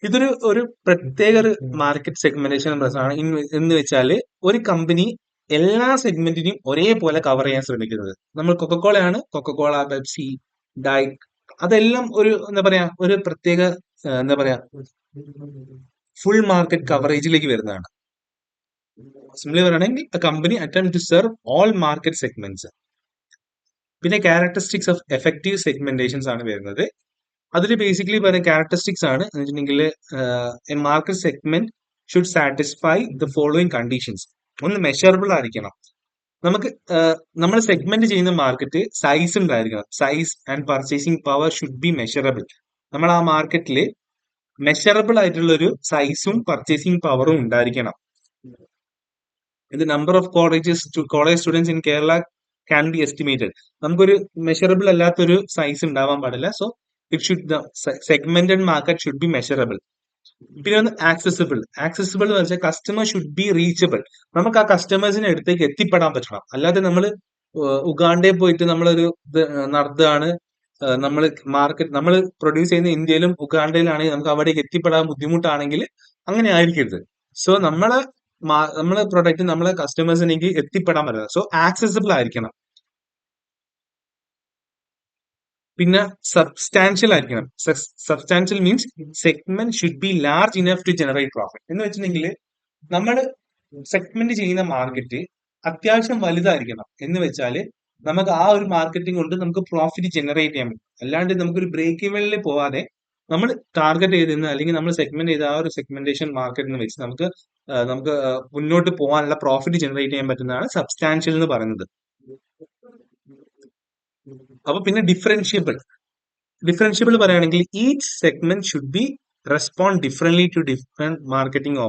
ഇതൊരു ഒരു പ്രത്യേക ഒരു മാർക്കറ്റ് സെഗ്മെന്റേഷൻ ആണ്. എന്ന് വെച്ചാൽ ഒരു കമ്പനി എല്ലാ സെഗ്മെന്റിനെയും ഒരേപോലെ കവർ ചെയ്യാൻ ശ്രമിക്കുന്നത്. നമ്മൾ കൊക്കക്കോളയാണ്, കൊക്കക്കോള, പെപ്സി, ഡൈറ്റ്, അതെല്ലാം ഒരു എന്താ പറയാ ഒരു പ്രത്യേക എന്താ പറയാ ഫുൾ മാർക്കറ്റ് കവറേജിലേക്ക് വരുന്നതാണ്. സിംപ്ലി പറയുകയാണെങ്കിൽ company attempt to serve all market segments. പിന്നെ ക്യാരക്ടറിസ്റ്റിക്സ് ഓഫ് എഫക്റ്റീവ് സെഗ്മെന്റേഷൻസ് ആണ് വരുന്നത്. അതിൽ ബേസിക്കലി പറയുന്ന ക്യാരക്ടറിസ്റ്റിക്സ് ആണ് എന്ന് വെച്ചിട്ടുണ്ടെങ്കിൽ a market segment should satisfy the following conditions. ഒന്ന്, മെഷറബിൾ ആയിരിക്കണം. നമുക്ക് നമ്മൾ സെഗ്മെന്റ് ചെയ്യുന്ന മാർക്കറ്റ് സൈസ് ഉണ്ടായിരിക്കണം. Size and purchasing power should be measurable. നമ്മൾ ആ മാർക്കറ്റിൽ മെഷറബിൾ ആയിട്ടുള്ള ഒരു സൈസും പർച്ചേസിംഗ് പവറും ഉണ്ടായിരിക്കണം. ഇത് number of college students in Kerala can be estimated. നമുക്കൊരു മെഷറബിൾ അല്ലാത്തൊരു സൈസ് ഉണ്ടാവാൻ പാടില്ല. So it should the segmented market should be measurable. പിന്നെ ഒന്ന് ആക്സസിബിൾ. ആക്സസിബിൾ എന്ന് വെച്ചാൽ കസ്റ്റമർ ഷുഡ് ബി റീച്ചബിൾ. നമുക്ക് ആ കസ്റ്റമേഴ്സിന്റെ അടുത്തേക്ക് എത്തിപ്പെടാൻ പറ്റണം. അല്ലാതെ നമ്മൾ ഉഗാണ്ടയിൽ പോയിട്ട് നമ്മളൊരു നടത്തുകയാണ്, നമ്മൾ മാർക്കറ്റ് നമ്മൾ പ്രൊഡ്യൂസ് ചെയ്യുന്ന ഇന്ത്യയിലും ഉഗാണ്ടയിലാണെങ്കിൽ നമുക്ക് അവിടേക്ക് എത്തിപ്പെടാൻ ബുദ്ധിമുട്ടാണെങ്കിൽ അങ്ങനെ ആയിരിക്കരുത്. സോ നമ്മളെ പ്രൊഡക്റ്റ് നമ്മളെ കസ്റ്റമേഴ്സിലേക്ക് എത്തിപ്പെടാൻ പറ്റുന്നത്. സോ ആക്സസിബിൾ ആയിരിക്കണം. പിന്നെ സബ്സ്റ്റാൻഷ്യൽ ആയിരിക്കണം. Substantial means segment should be large enough to generate profit. എന്ന് വെച്ചിട്ടുണ്ടെങ്കിൽ നമ്മൾ സെഗ്മെന്റ് ചെയ്യുന്ന മാർക്കറ്റ് അത്യാവശ്യം വലുതായിരിക്കണം. എന്ന് വെച്ചാൽ നമുക്ക് ആ ഒരു മാർക്കറ്റിംഗ് കൊണ്ട് നമുക്ക് പ്രോഫിറ്റ് ജനറേറ്റ് ചെയ്യാൻ പറ്റും. അല്ലാണ്ട് നമുക്കൊരു ബ്രേക്ക് ഇവനിൽ പോവാതെ നമ്മൾ ടാർഗറ്റ് ചെയ്തിരുന്ന അല്ലെങ്കിൽ നമ്മൾ സെഗ്മെന്റ് ചെയ്ത ആ ഒരു സെഗ്മെന്റേഷൻ മാർക്കറ്റിന് വെച്ച് നമുക്ക് മുന്നോട്ട് പോകാനുള്ള പ്രോഫിറ്റ് ജനറേറ്റ് ചെയ്യാൻ പറ്റുന്നതാണ് സബ്സ്റ്റാൻഷ്യൽ എന്ന് പറയുന്നത്. അപ്പൊ പിന്നെ ഡിഫറൻഷ്യബിൾ പറയുകയാണെങ്കിൽ each segment should be respond differently to different marketing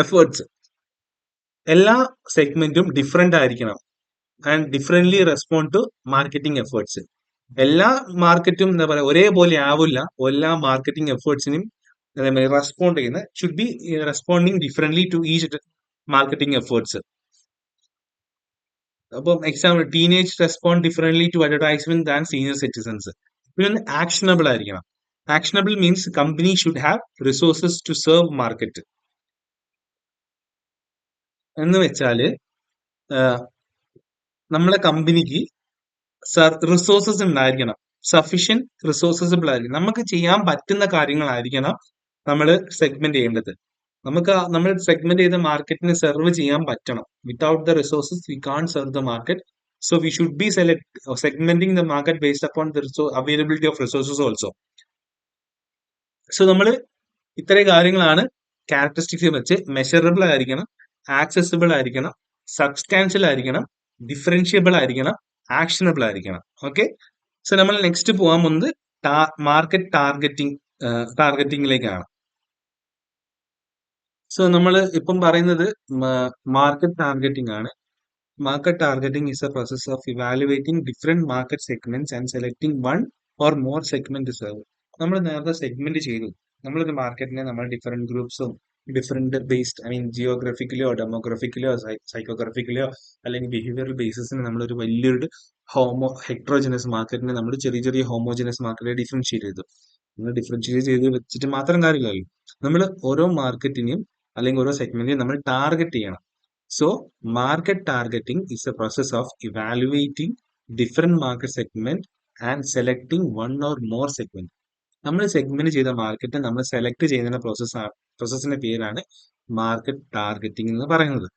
efforts. എല്ലാ സെഗ്മെന്റും ഡിഫറെന്റ് ആയിരിക്കണം and differently respond to marketing efforts. എല്ലാ മാർക്കറ്റും എന്താ പറയുക ഒരേപോലെ ആവില്ല. എല്ലാ മാർക്കറ്റിംഗ് എഫേർട്സിനും റെസ്പോണ്ട് ചെയ്യുന്ന should be responding differently to each marketing efforts. അപ്പം example teenage respond differently to advertisement than senior citizens. പിന്നെ ആക്ഷനബിൾ ആയിരിക്കണം. Actionable means company should have resources to serve market. എന്ന് വെച്ചാല് നമ്മളെ കമ്പനിക്ക് റിസോഴ്സസ് ഉണ്ടായിരിക്കണം, സഫീഷ്യന്റ് റിസോഴ്സസിബിൾ ആയിരിക്കണം. നമുക്ക് ചെയ്യാൻ പറ്റുന്ന കാര്യങ്ങളായിരിക്കണം നമ്മൾ സെഗ്മെന്റ് ചെയ്യേണ്ടത്. നമ്മൾ സെഗ്മെന്റ് ചെയ്ത മാർക്കറ്റിന് സെർവ് ചെയ്യാൻ പറ്റണം. Without the resources we can serve the market. So we should be segmenting the market based upon the availability of resources also. So നമ്മൾ ഇത്രയും കാര്യങ്ങളാണ് ക്യാരക്ടറിസ്റ്റിക്സ് വെച്ച്. മെഷറബിൾ ആയിരിക്കണം, ആക്സസിബിൾ ആയിരിക്കണം, സബ്സ്റ്റാൻഷ്യൽ ആയിരിക്കണം, ഡിഫറൻഷ്യബിൾ ആയിരിക്കണം, ആക്ഷനബിൾ ആയിരിക്കണം. ഓക്കെ, സോ നമ്മൾ നെക്സ്റ്റ് പോകാൻ പോകുന്നത് മാർക്കറ്റ് ടാർഗറ്റിംഗിലേക്കാണ്. സോ നമ്മൾ ഇപ്പം പറയുന്നത് മാർക്കറ്റ് ടാർഗറ്റിംഗ് ആണ്. Market targeting is A process of evaluating different market segments and selecting one or more segment serve. നമ്മൾ നേരത്തെ സെഗ്മെന്റ് ചെയ്തു. നമ്മളൊരു മാർക്കറ്റിനെ നമ്മൾ ഡിഫറെന്റ് ഗ്രൂപ്പ്സും ഡിഫറെന്റ് ബേസ്ഡ് ജിയോഗ്രഫിക്കലോ ഡെമോഗ്രഫിക്കലോ സൈക്കോഗ്രഫിക്കലോ അല്ലെങ്കിൽ ബിഹേവിയറൽ ബേസിസിന് നമ്മളൊരു വലിയൊരു ഹെക്ട്രോജനസ് മാർക്കറ്റിനെ നമ്മൾ ചെറിയ ചെറിയ ഹോമോജനസ് മാർക്കറ്റിനെ ഡിഫറൻഷിയേറ്റ് ചെയ്തു. നമ്മൾ ഡിഫറൻഷിയേറ്റ് ചെയ്ത് വെച്ചിട്ട് മാത്രം കാര്യമില്ലല്ലോ. നമ്മൾ ഓരോ മാർക്കറ്റിനെയും അല്ലെങ്കിൽ ഓരോ സെഗ്മെന്റിനെയും നമ്മൾ ടാർഗറ്റ് ചെയ്യണം. So, market targeting is a process of evaluating different market segment and selecting one or more segment. നമ്മൾ സെഗ്മെന്റ് ചെയ്ത മാർക്കറ്റ് നമ്മൾ സെലക്ട് ചെയ്യുന്ന പ്രോസസ്സിന്റെ പേരാണ് മാർക്കറ്റ് ടാർഗറ്റിംഗ് എന്ന് പറയുന്നത്.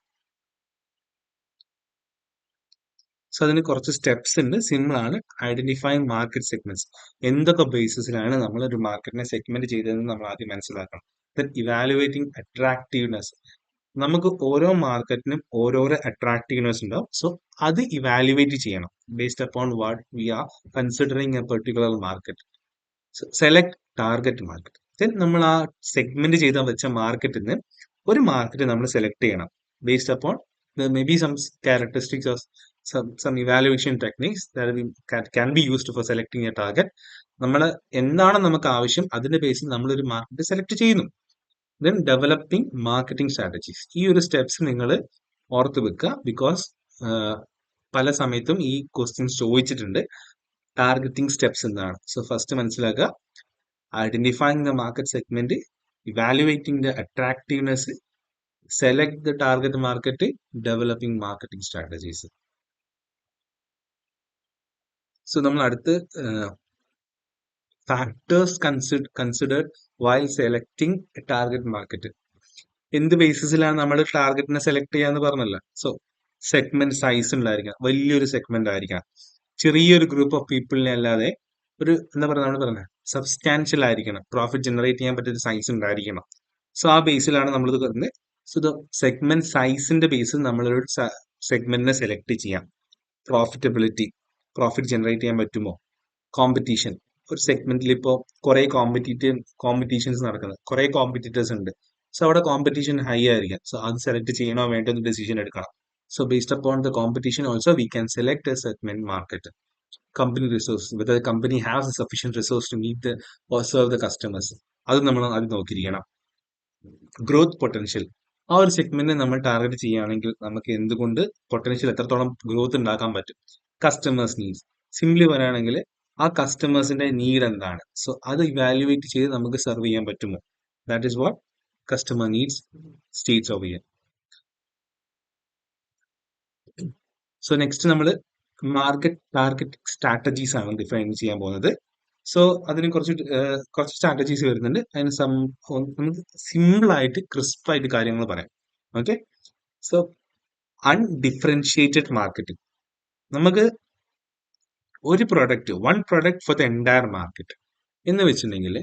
സോ അതിന് കുറച്ച് സ്റ്റെപ്സ് ഉണ്ട്. സിമ്പിൾ ആണ്. Identifying market segments. എന്തൊക്കെ ബേസിസിലാണ് നമ്മൾ ഒരു മാർക്കറ്റിനെ സെഗ്മെന്റ് ചെയ്തതെന്ന് നമ്മൾ ആദ്യം മനസ്സിലാക്കണം. Then evaluating attractiveness. നമുക്ക് ഓരോ മാർക്കറ്റിനും ഓരോരോ അട്രാക്റ്റീവ്നെസ് ഉണ്ടാവും. സോ അത് ഇവാലുവേറ്റ് ചെയ്യണം based upon what we R considering A particular market. Select target market. Then നമ്മൾ ആ സെഗ്മെന്റ് ചെയ്ത വെച്ച മാർക്കറ്റിൽ നിന്ന് ഒരു മാർക്കറ്റ് നമ്മൾ സെലക്ട് ചെയ്യണം based upon may be some characteristics of some evaluation techniques can be used for selecting a target. നമ്മൾ എന്താണ് നമുക്ക് ആവശ്യം അതിന്റെ ബേസിൽ നമ്മൾ ഒരു മാർക്കറ്റ് സെലക്ട് ചെയ്യുന്നു. Then developing marketing strategies. ഈ ഒരു സ്റ്റെപ്സ് നിങ്ങൾ ഓർത്ത് വെക്കുക. ബിക്കോസ് പല സമയത്തും ഈ ക്വസ്റ്റ്യൻസ് ചോദിച്ചിട്ടുണ്ട്. ടാർഗറ്റിംഗ് സ്റ്റെപ്സ് എന്താണ്? സോ ഫസ്റ്റ് മനസ്സിലാക്കുക. Identifying the market segment, evaluating the attractiveness, select the target market, developing marketing strategies. So നമ്മൾ അടുത്ത് factors considered while selecting target market. എന്ത് ബേസിസിലാണ് നമ്മൾ ടാർഗറ്റിനെ സെലക്ട് ചെയ്യാന്ന് പറഞ്ഞല്ല. സോ സെഗ്മെന്റ് സൈസ് ഉണ്ടായിരിക്കണം, വലിയൊരു സെഗ്മെന്റ് ആയിരിക്കണം, ചെറിയൊരു ഗ്രൂപ്പ് ഓഫ് പീപ്പിളിനെ അല്ലാതെ ഒരു എന്താ പറയുക നമ്മൾ പറഞ്ഞത് സബ്സ്റ്റാൻഷ്യൽ ആയിരിക്കണം, പ്രോഫിറ്റ് ജനറേറ്റ് ചെയ്യാൻ പറ്റിയ സൈസ് ഉണ്ടായിരിക്കണം. സോ ആ ബേസിലാണ് നമ്മളിത് പറഞ്ഞത്. സോ ദ സെഗ്മെന്റ് സൈസിന്റെ ബേസിൽ നമ്മളൊരു സെഗ്മെന്റിനെ സെലക്ട് ചെയ്യാം. പ്രോഫിറ്റബിലിറ്റി, പ്രോഫിറ്റ് ജനറേറ്റ് ചെയ്യാൻ പറ്റുമോ, കോമ്പറ്റീഷൻ. ഒരു സെഗ്മെന്റിൽ ഇപ്പോൾ കുറെ കോമ്പറ്റീഷൻസ് നടക്കുന്നത്, കുറെ കോമ്പറ്റീറ്റേഴ്സ് ഉണ്ട്. സോ അവിടെ കോമ്പറ്റീഷൻ ഹൈ ആയിരിക്കാം. സോ അത് സെലക്ട് ചെയ്യണോ വേണ്ടോ എന്ന് ഡിസിഷൻ എടുക്കണം. So based upon the competition also we can select a segment market. Company resource, whether company has a sufficient resource to meet or serve the customers, അത് നമ്മൾ അത് നോക്കിയിരിക്കണം. Growth potential. ആ ഒരു സെഗ്മെന്റിനെ നമ്മൾ ടാർഗറ്റ് ചെയ്യുകയാണെങ്കിൽ നമുക്ക് എന്തുകൊണ്ട് പൊട്ടൻഷ്യൽ എത്രത്തോളം ഗ്രോത്ത് ഉണ്ടാക്കാൻ പറ്റും. Customers needs. സിംപ്ലി പറയുകയാണെങ്കിൽ ആ കസ്റ്റമേഴ്സിന്റെ നീഡ് എന്താണ്, സോ അത് ഇവാലുവേറ്റ് ചെയ്ത് നമുക്ക് സെർവ് ചെയ്യാൻ പറ്റുമോ. That is what customer needs States of year. So next നമ്മൾ മാർക്കറ്റ് ടാർഗറ്റ് സ്ട്രാറ്റജീസ് ആണ് ഡിഫൈൻ ചെയ്യാൻ പോകുന്നത്. സോ അതിന് കുറച്ച് സ്ട്രാറ്റജീസ് വരുന്നുണ്ട്. അതിന് നമുക്ക് സിമ്പിൾ ആയിട്ട് ക്രിസ്പ് ആയിട്ട് കാര്യങ്ങൾ പറയാം. Okay, so undifferentiated marketing. നമുക്ക് ഒരു product, one product for the entire market എന്ന് വെച്ചിട്ടുണ്ടെങ്കിൽ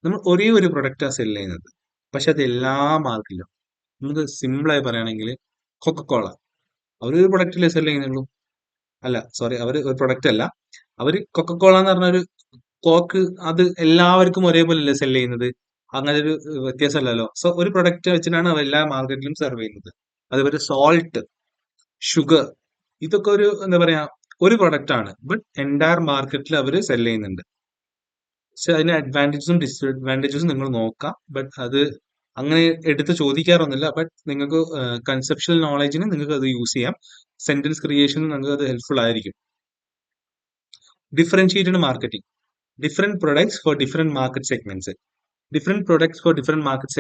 നമ്മൾ ഒരേ ഒരു പ്രൊഡക്റ്റാണ് സെല് ചെയ്യുന്നത്. പക്ഷെ അത് എല്ലാ മാർക്കറ്റിലും, നമുക്ക് സിമ്പിളായി പറയുകയാണെങ്കിൽ കൊക്കക്കോള അവരൊരു പ്രൊഡക്റ്റിലേ സെല് ചെയ്യുന്നുള്ളൂ. അല്ല സോറി, അവർ ഒരു പ്രൊഡക്റ്റ് അല്ല, അവർ കൊക്കക്കോള എന്ന് പറഞ്ഞൊരു കോക്ക് അത് എല്ലാവർക്കും ഒരേപോലെ സെല് ചെയ്യുന്നത്. അങ്ങനെ ഒരു വ്യത്യാസമല്ലല്ലോ. സോ ഒരു പ്രൊഡക്റ്റ് വെച്ചിട്ടാണ് അവർ എല്ലാ മാർക്കറ്റിലും സെർവ് ചെയ്യുന്നത്. അതുപോലെ സോൾട്ട്, ഷുഗർ, ഇതൊക്കെ ഒരു എന്താ പറയാ ഒരു പ്രൊഡക്റ്റ് ആണ്, ബട്ട് എൻറ്റയർ മാർക്കറ്റിൽ അവർ സെല് ചെയ്യുന്നുണ്ട്. പക്ഷെ അതിന് അഡ്വാൻറ്റേജസും ഡിസ്അഡ്വാൻറ്റേജസും നിങ്ങൾ നോക്കാം. ബട്ട് അത് അങ്ങനെ എടുത്ത് ചോദിക്കാറൊന്നുമില്ല. ബട്ട് നിങ്ങൾക്ക് കൺസെപ്ഷ്യൽ നോളജിന് നിങ്ങൾക്ക് അത് യൂസ് ചെയ്യാം. സെന്റൻസ് ക്രിയേഷൻ നമുക്ക് അത് ഹെൽപ്ഫുൾ ആയിരിക്കും. Differentiated marketing, different products for different market segments. Different products for different market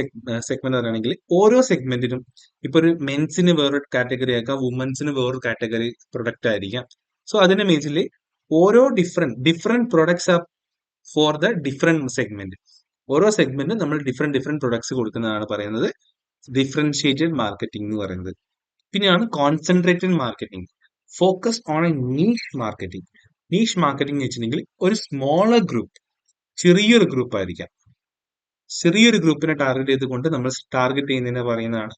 segment പറയുകയാണെങ്കിൽ ഓരോ സെഗ്മെന്റിനും ഇപ്പൊ ഒരു മെൻസിന് വേറൊരു കാറ്റഗറി ആക്കാം, വുമൻസിന് വേറൊരു കാറ്റഗറി പ്രൊഡക്റ്റ് ആയിരിക്കാം. സോ അതിന്റെ മേജിൽ ഓരോ different products are for the different segment. ഓരോ സെഗ്മെന്റും നമ്മൾ ഡിഫറെന്റ് പ്രൊഡക്ട്സ് കൊടുക്കുന്നതാണ് പറയുന്നത് ഡിഫറൻഷിയേറ്റഡ് മാർക്കറ്റിംഗ് എന്ന് പറയുന്നത്. പിന്നെയാണ് concentrated marketing, focus on A niche marketing. Niche marketing എന്ന് വെച്ചിട്ടുണ്ടെങ്കിൽ ഒരു സ്മോളർ ഗ്രൂപ്പ്, ചെറിയൊരു ഗ്രൂപ്പ് ആയിരിക്കാം. ചെറിയൊരു ഗ്രൂപ്പിനെ ടാർഗറ്റ് ചെയ്തുകൊണ്ട് നമ്മൾ ടാർഗറ്റ് ചെയ്യുന്നതിനെ പറയുന്നതാണ്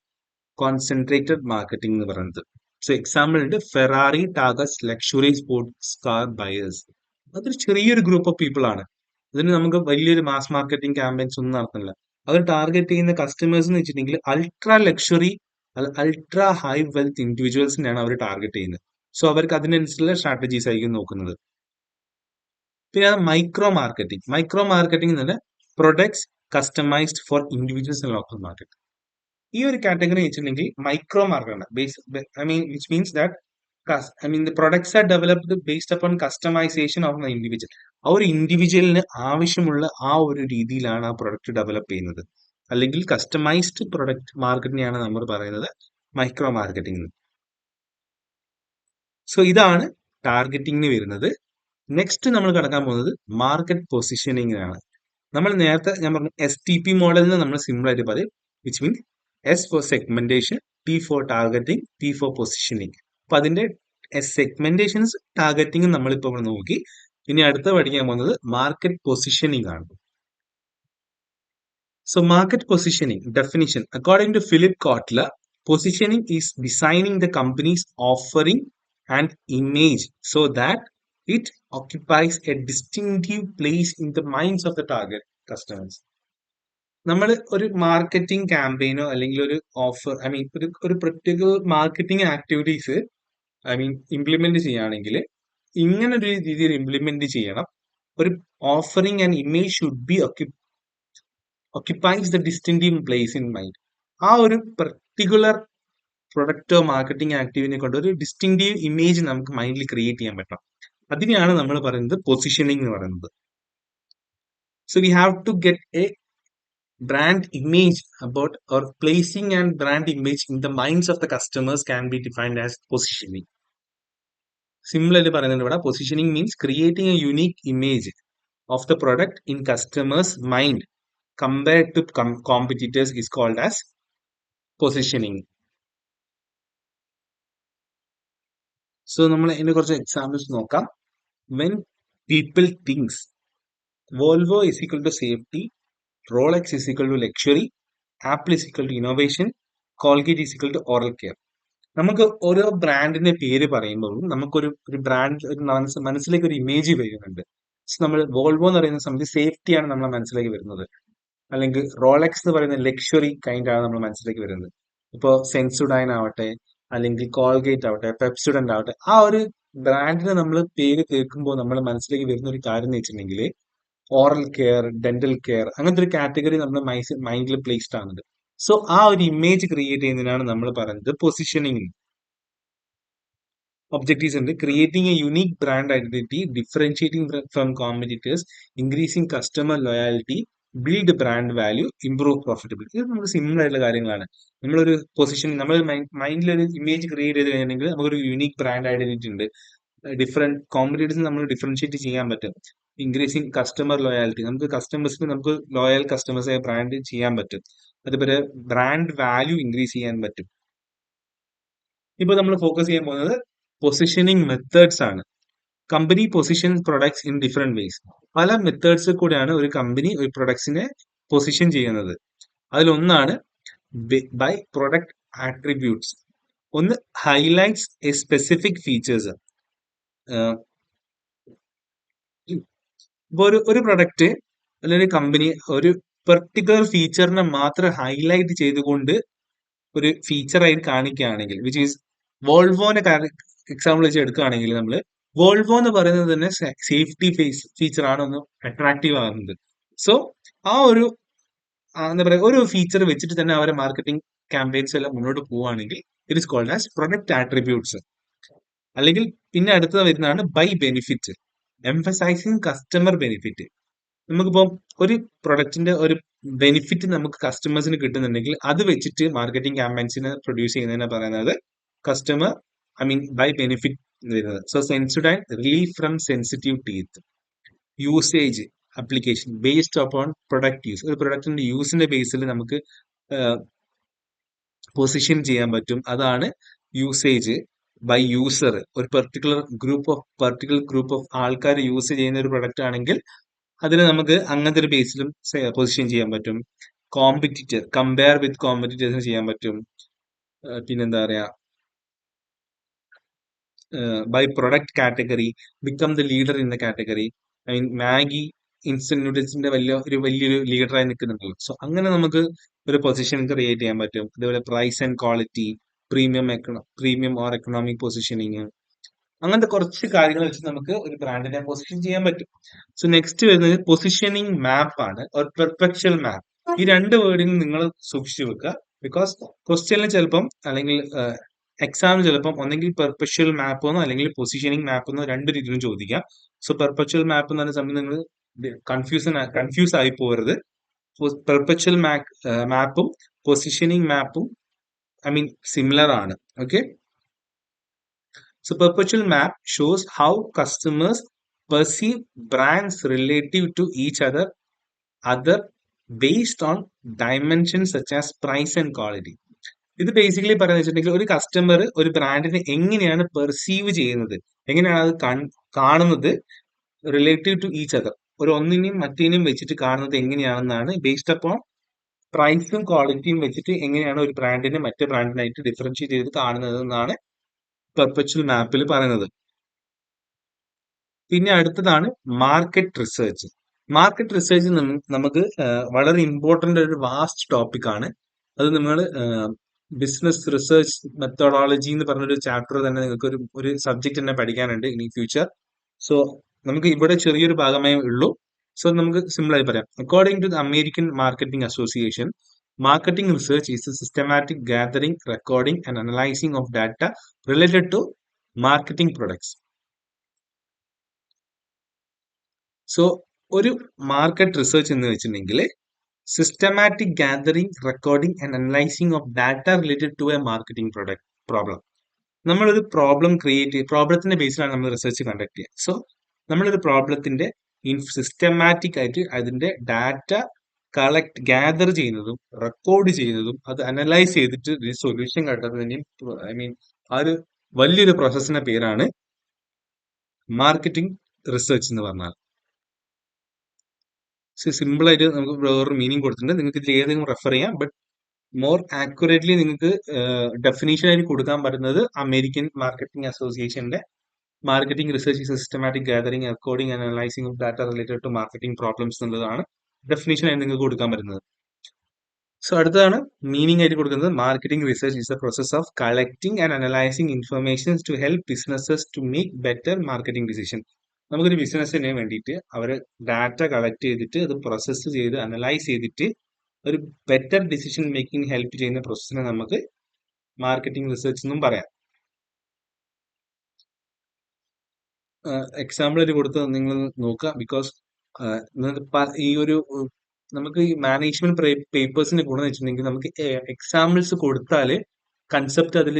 കോൺസെൻട്രേറ്റഡ് മാർക്കറ്റിംഗ് എന്ന് പറയുന്നത്. സോ എക്സാമ്പിൾ ഉണ്ട്, Ferrari targets luxury sports car buyers. അതൊരു ചെറിയൊരു ഗ്രൂപ്പ് ഓഫ് പീപ്പിൾ ആണ്. അതിന് നമുക്ക് വലിയൊരു മാസ് മാർക്കറ്റിംഗ് ക്യാമ്പയിൻസ് ഒന്നും നടത്തുന്നില്ല. അവർ ടാർഗറ്റ് ചെയ്യുന്ന കസ്റ്റമേഴ്സ് എന്ന് വെച്ചിട്ടുണ്ടെങ്കിൽ ultra luxury, ultra high wealth ഇൻഡിവിജ്വൽസിനെയാണ് അവർ ടാർഗറ്റ് ചെയ്യുന്നത്. സോ അവർക്ക് അതിനനുസരിച്ചുള്ള സ്ട്രാറ്റജീസ് ആയിരിക്കും നോക്കുന്നത്. പിന്നെ മൈക്രോ മാർക്കറ്റിംഗ്. മൈക്രോ മാർക്കറ്റിംഗ് എന്ന് പറഞ്ഞാൽ products customised for individuals and local market. ഈ ഒരു കാറ്റഗറി വെച്ചിട്ടുണ്ടെങ്കിൽ micro market which means that the products are developed based upon customization of the individual. ആ ഒരു ഇൻഡിവിജ്വലിന് ആവശ്യമുള്ള ആ ഒരു രീതിയിലാണ് ആ പ്രൊഡക്റ്റ് ഡെവലപ്പ് ചെയ്യുന്നത്. അല്ലെങ്കിൽ കസ്റ്റമൈസ്ഡ് പ്രൊഡക്റ്റ് മാർക്കറ്റിനെയാണ് നമ്മൾ പറയുന്നത് മൈക്രോ മാർക്കറ്റിംഗ്. സോ ഇതാണ് ടാർഗറ്റിംഗിന് വരുന്നത്. നെക്സ്റ്റ് നമ്മൾ കടക്കാൻ പോകുന്നത് മാർക്കറ്റ് പൊസിഷനിങ്ങിനാണ്. നമ്മൾ നേരത്തെ ഞാൻ പറഞ്ഞു STP മോഡലിന് നമ്മൾ സിമ്പിൾ ആയിട്ട് പറയും, which means S for segmentation, T for targeting, P for positioning. അപ്പൊ അതിന്റെ സെഗ്മെന്റേഷൻസ് ടാർഗറ്റിംഗ് നമ്മളിപ്പോ ഇവിടെ നോക്കി. ഇനി അടുത്ത പഠിക്കാൻ പോകുന്നത് മാർക്കറ്റ് പൊസിഷനിങ് ആണ്. So market positioning definition according to Philip Kotler, positioning is designing the company's offering and image so that it occupies a distinctive place in the minds of the target customers. നമ്മൾ ഒരു marketing ക്യാമ്പയിനോ അല്ലെങ്കിൽ ഒരു offer ഒരു പ്രത്യേക marketing activities implement ചെയ്യുകയാണെങ്കിൽ ഇങ്ങനെ ഒരു രീതിയിൽ ഇംപ്ലിമെന്റ് ചെയ്യണം. ഒരു offering and image should be occupies the distinctive place in mind. ആ ഒരു പെർട്ടിക്കുലർ പ്രൊഡക്റ്റോ മാർക്കറ്റിംഗ് ആക്ടിവിറ്റിനെ കൊണ്ട് ഒരു ഡിസ്റ്റിങ്റ്റീവ് ഇമേജ് നമുക്ക് മൈൻഡിൽ ക്രിയേറ്റ് ചെയ്യാൻ പറ്റണം. അതിനെയാണ് നമ്മൾ പറയുന്നത് പൊസിഷനിങ് എന്ന് പറയുന്നത്. So we have to get a brand image about or placing and brand image in the minds of the customers can be defined as positioning. Simple ആയിട്ട് പറയുന്നത് ഇവിടെ positioning means creating a unique image of the product in customers mind compared to competitors is called as positioning. So നമ്മൾ ഇതിന്റെ കുറച്ച് examples നോക്കാം. When people thinks Volvo is equal to safety, Rolex is equal to luxury, Apple is equal to innovation, Colgate is equal to oral care. നമുക്ക് ഓരോ ബ്രാൻഡിന്റെ പേര് പറയുമ്പോഴും നമുക്കൊരു ബ്രാൻഡ് ഒരു മനസ്സിലേക്ക് ഒരു ഇമേജ് വരുന്നുണ്ട്. നമ്മൾ വോൾവോ എന്ന് പറയുന്ന സമയത്ത് സേഫ്റ്റിയാണ് നമ്മുടെ മനസ്സിലേക്ക് വരുന്നത്. അല്ലെങ്കിൽ റോളക്സ് എന്ന് പറയുന്ന ലക്ഷറി കൈൻഡ് ആണ് നമ്മുടെ മനസ്സിലേക്ക് വരുന്നത്. ഇപ്പോൾ സെൻസുഡൈൻ ആവട്ടെ, അല്ലെങ്കിൽ കോൾഗേറ്റ് ആവട്ടെ, പെപ്സുഡന്റ് ആവട്ടെ, ആ ഒരു ബ്രാൻഡിന് നമ്മൾ പേര് കേൾക്കുമ്പോൾ നമ്മൾ മനസ്സിലേക്ക് വരുന്ന ഒരു കാര്യം എന്ന് വെച്ചിട്ടുണ്ടെങ്കിൽ ഓറൽ കെയർ, ഡെന്റൽ കെയർ, അങ്ങനത്തെ ഒരു കാറ്റഗറി നമ്മുടെ മൈൻഡിൽ പ്ലേസ്ഡ് ആണത്. സോ ആ ഒരു ഇമേജ് ക്രിയേറ്റ് ചെയ്യുന്നതിനാണ് നമ്മൾ പറയുന്നത് പൊസിഷനിങ്. ഒബ്ജക്റ്റീവ്സ് ഉണ്ട്. Creating a unique brand identity, differentiating from competitors, increasing customer loyalty, build brand value, improve profitability. ഇത് നമുക്ക് സിമ്പിൾ ആയിട്ടുള്ള കാര്യങ്ങളാണ്. നമ്മളൊരു പൊസിഷൻ, നമ്മൾ മൈൻഡിൽ ഒരു ഇമേജ് ക്രിയേറ്റ് ചെയ്ത് കഴിഞ്ഞിട്ടുണ്ടെങ്കിൽ നമുക്കൊരു യുണീക് ബ്രാൻഡ് ഐഡന്റിറ്റി ഉണ്ട്. ഡിഫറെന്റ് കോമ്പറ്റീറ്റേഴ്സ് നമ്മൾ ഡിഫറൻഷിയേറ്റ് ചെയ്യാൻ പറ്റും. ഇൻക്രീസിങ് കസ്റ്റമർ ലോയാലിറ്റി, നമുക്ക് കസ്റ്റമേഴ്സിന് നമുക്ക് ലോയൽ കസ്റ്റമേഴ്സായ ബ്രാൻഡ് ചെയ്യാൻ പറ്റും. അതുപോലെ ബ്രാൻഡ് വാല്യൂ ഇൻക്രീസ് ചെയ്യാൻ പറ്റും. ഇപ്പൊ നമ്മൾ ഫോക്കസ് ചെയ്യാൻ പോകുന്നത് പൊസിഷനിങ് മെത്തേഡ്സ് ആണ്. Company position products in different vase. പല മെത്തേഡ്സ് കൂടെയാണ് ഒരു കമ്പനി ഒരു പ്രൊഡക്ട്സിനെ പൊസിഷൻ ചെയ്യുന്നത്. അതിലൊന്നാണ് ബൈ പ്രൊഡക്റ്റ് ആട്രിബ്യൂട്ട്സ്. ഒന്ന് ഹൈലൈറ്റ്സ് എ സ്പെസിഫിക് ഫീച്ചേഴ്സ്. ഇപ്പൊ ഒരു പ്രൊഡക്റ്റ് അല്ലെങ്കിൽ കമ്പനി ഒരു പെർട്ടിക്കുലർ ഫീച്ചറിനെ മാത്രം ഹൈലൈറ്റ് ചെയ്തുകൊണ്ട് ഒരു ഫീച്ചറായിട്ട് കാണിക്കുകയാണെങ്കിൽ, വിച്ച് ഈസ് വോൾവോനെ എക്സാമ്പിൾ വെച്ച് എടുക്കുകയാണെങ്കിൽ നമ്മൾ വോൾവോ എന്ന് പറയുന്നത് തന്നെ സേഫ്റ്റി ഫീച്ചർ ആണ് ഒന്ന് അട്രാക്റ്റീവ് ആകുന്നത്. സോ ആ ഒരു എന്താ പറയുക, ഒരു ഫീച്ചർ വെച്ചിട്ട് തന്നെ അവരെ മാർക്കറ്റിംഗ് ക്യാമ്പയിൻസ് എല്ലാം മുന്നോട്ട് പോവുകയാണെങ്കിൽ it is called as product attributes. അല്ലെങ്കിൽ പിന്നെ അടുത്തത് വരുന്നതാണ് by benefit, emphasising customer benefit. നമുക്കിപ്പം ഒരു പ്രൊഡക്റ്റിന്റെ ഒരു ബെനിഫിറ്റ് നമുക്ക് കസ്റ്റമേഴ്സിന് കിട്ടുന്നുണ്ടെങ്കിൽ അത് വെച്ചിട്ട് മാർക്കറ്റിംഗ് ക്യാമ്പയിൻസിനെ പ്രൊഡ്യൂസ് ചെയ്യുന്നതിനെ പറയുന്നത് customer, I mean by benefit വരുന്നത്. So Sensodyne relief from sensitive teeth, usage application based upon product use. ഒരു പ്രൊഡക്റ്റിന്റെ യൂസിന്റെ ബേസിൽ നമുക്ക് പൊസിഷൻ ചെയ്യാൻ പറ്റും. അതാണ് യൂസേജ് ബൈ യൂസർ. ഒരു പർട്ടിക്കുലർ ഗ്രൂപ്പ് ഓഫ് ആൾക്കാർ യൂസ് ചെയ്യുന്ന ഒരു പ്രൊഡക്റ്റ് ആണെങ്കിൽ അതിന് നമുക്ക് അങ്ങനത്തെ ഒരു ബേസിലും പൊസിഷൻ ചെയ്യാൻ പറ്റും. കോമ്പറ്റിറ്റർ, കമ്പയർ വിത്ത് കോമ്പറ്റിറ്റേഴ്സിന് ചെയ്യാൻ പറ്റും. പിന്നെന്താ പറയാ, by product category, become the leader in the category. I mean Maggi instant നൂഡിൽസിന്റെ വലിയൊരു ലീഡറായി നിൽക്കുന്നുണ്ടല്ലോ. സോ അങ്ങനെ നമുക്ക് ഒരു പൊസിഷൻ ക്രിയേറ്റ് ചെയ്യാൻ പറ്റും. അതേപോലെ price and quality, premium or economic positioning, അങ്ങനത്തെ കുറച്ച് കാര്യങ്ങൾ വെച്ച് നമുക്ക് ഒരു ബ്രാൻഡിനെ പൊസിഷൻ ചെയ്യാൻ പറ്റും. സോ നെക്സ്റ്റ് വരുന്നത് പൊസിഷനിങ് മാപ്പ് ആണ്, ഒരു പെർപെച്വൽ മാപ്പ്. ഈ രണ്ട് വേർഡിനും നിങ്ങൾ സൂക്ഷിച്ചു വെക്കുക. ബിക്കോസ് ക്വസ്റ്റ്യനിൽ ചിലപ്പം അല്ലെങ്കിൽ എക്സാമിന് ചിലപ്പം ഒന്നെങ്കിൽ പെർപെച്വൽ മാപ്പ് എന്നോ അല്ലെങ്കിൽ പൊസിഷനിങ് മാപ്പ് എന്നോ രണ്ട് രീതിയിലും ചോദിക്കാം. സോ പെർപെച്വൽ മാപ്പ് എന്ന് പറഞ്ഞ സമയം നിങ്ങൾ കൺഫ്യൂസ് ആയി പോകരുത്. പെർപെച്വൽ മാപ്പും പൊസിഷനിങ് മാപ്പും ഐ മീൻ സിമിലർ ആണ്. Okay. So perpetual map shows how customers perceive brands relative to each other based on dimensions such as price and quality. ഇത് ബേസിക്കലി പറയുന്നത് വെച്ചിട്ടുണ്ടെങ്കിൽ ഒരു കസ്റ്റമർ ഒരു ബ്രാൻഡിനെ എങ്ങനെയാണ് പെർസീവ് ചെയ്യുന്നത്, എങ്ങനെയാണ് അത് കാണുന്നത്, റിലേറ്റീവ് ടു ഈച്ച് അതർ, ഒരു ഒന്നിനെയും മറ്റേനെയും വെച്ചിട്ട് കാണുന്നത് എങ്ങനെയാണെന്നാണ്, ബേസ്ഡ് അപ്പോൺ പ്രൈസും ക്വാളിറ്റിയും വെച്ചിട്ട് എങ്ങനെയാണ് ഒരു ബ്രാൻഡിനെ മറ്റേ ബ്രാൻഡിനായിട്ട് ഡിഫറൻഷിയേറ്റ് ചെയ്ത് കാണുന്നത് എന്നാണ് പെർപെച്വൽ മാപ്പിൽ പറയുന്നത്. പിന്നെ അടുത്തതാണ് മാർക്കറ്റ് റിസർച്ച്. മാർക്കറ്റ് റിസർച്ച് നമുക്ക് വളരെ ഇമ്പോർട്ടന്റ് ഒരു വാസ്റ്റ് ടോപ്പിക് ആണ്. അത് നിങ്ങൾ ബിസിനസ് റിസർച്ച് മെത്തഡോളജി എന്ന് പറഞ്ഞൊരു ചാപ്റ്റർ തന്നെ നിങ്ങൾക്ക് ഒരു സബ്ജക്ട് തന്നെ പഠിക്കാനുണ്ട് ഇനി ഫ്യൂച്ചർ. സോ നമുക്ക് ഇവിടെ ചെറിയൊരു ഭാഗമേ ഉള്ളൂ. സോ നമുക്ക് സിമ്പിൾ ആയി പറയാം. According to the American marketing association, marketing research is a systematic gathering, recording and analysing of data related to marketing products. So ഒരു മാർക്കറ്റ് റിസർച്ച് എന്ന് വെച്ചിട്ടുണ്ടെങ്കിൽ systematic gathering, recording and analysing of data related to a marketing product problem. നമ്മളൊരു പ്രോബ്ലത്തിന്റെ ബേസിലാണ് നമ്മൾ research conduct ചെയ്യുക. So നമ്മളൊരു പ്രോബ്ലത്തിന്റെ systematic ആയിട്ട് അതിന്റെ ഡാറ്റ ഗ്യാദർ ചെയ്യുന്നതും റെക്കോർഡ് ചെയ്യുന്നതും അത് അനലൈസ് ചെയ്തിട്ട് ഒരു സൊല്യൂഷൻ കണ്ടെത്തുന്നതിന്റെയും ഐ മീൻ ആ ഒരു വലിയൊരു പ്രോസസ്സിന്റെ പേരാണ് മാർക്കറ്റിംഗ് റിസർച്ച് എന്ന് പറഞ്ഞാൽ. സിമ്പിൾ ആയിട്ട് നമുക്ക് വേറൊരു മീനിങ് കൊടുത്തിട്ടുണ്ട്, നിങ്ങൾക്ക് ഇതിൽ ഏതെങ്കിലും റെഫർ ചെയ്യാം. ബട്ട് മോർ ആക്യുറേറ്റ്ലി നിങ്ങൾക്ക് ഡെഫിനേഷൻ ആയിട്ട് കൊടുക്കാൻ പറ്റുന്നത് അമേരിക്കൻ മാർക്കറ്റിംഗ് അസോസിയേഷന്റെ marketing research systematic gathering, recording and analysing of data related to marketing problems എന്നുള്ളതാണ് ഡെഫിനേഷൻ ആയിട്ട് നിങ്ങൾക്ക് കൊടുക്കാൻ പറ്റുന്നത്. സോ അടുത്തതാണ് മീനിങ് ആയിട്ട് കൊടുക്കുന്നത്. Marketing research is the process of collecting and analysing information to help businesses to make better marketing decision. നമുക്കൊരു ബിസിനസ്സിന് വേണ്ടിയിട്ട് അവർ ഡാറ്റ കളക്ട് ചെയ്തിട്ട് അത് പ്രോസസ്സ് ചെയ്ത് അനലൈസ് ചെയ്തിട്ട് ഒരു ബെറ്റർ ഡിസിഷൻ മേക്കിംഗ് ഹെൽപ്പ് ചെയ്യുന്ന പ്രോസസ്സിനെ നമുക്ക് മാർക്കറ്റിംഗ് റിസർച്ച് എന്നും പറയാം. എക്സാമ്പിൾ ആയിട്ട് കൊടുത്ത് നിങ്ങൾ നോക്കുക. ബിക്കോസ് ഈ ഒരു നമുക്ക് ഈ മാനേജ്മെന്റ് പേപ്പേഴ്സിന്റെ ഗുണം വെച്ചിട്ടുണ്ടെങ്കിൽ നമുക്ക് എക്സാമ്പിൾസ് കൊടുത്താൽ കൺസെപ്റ്റ് അതിൽ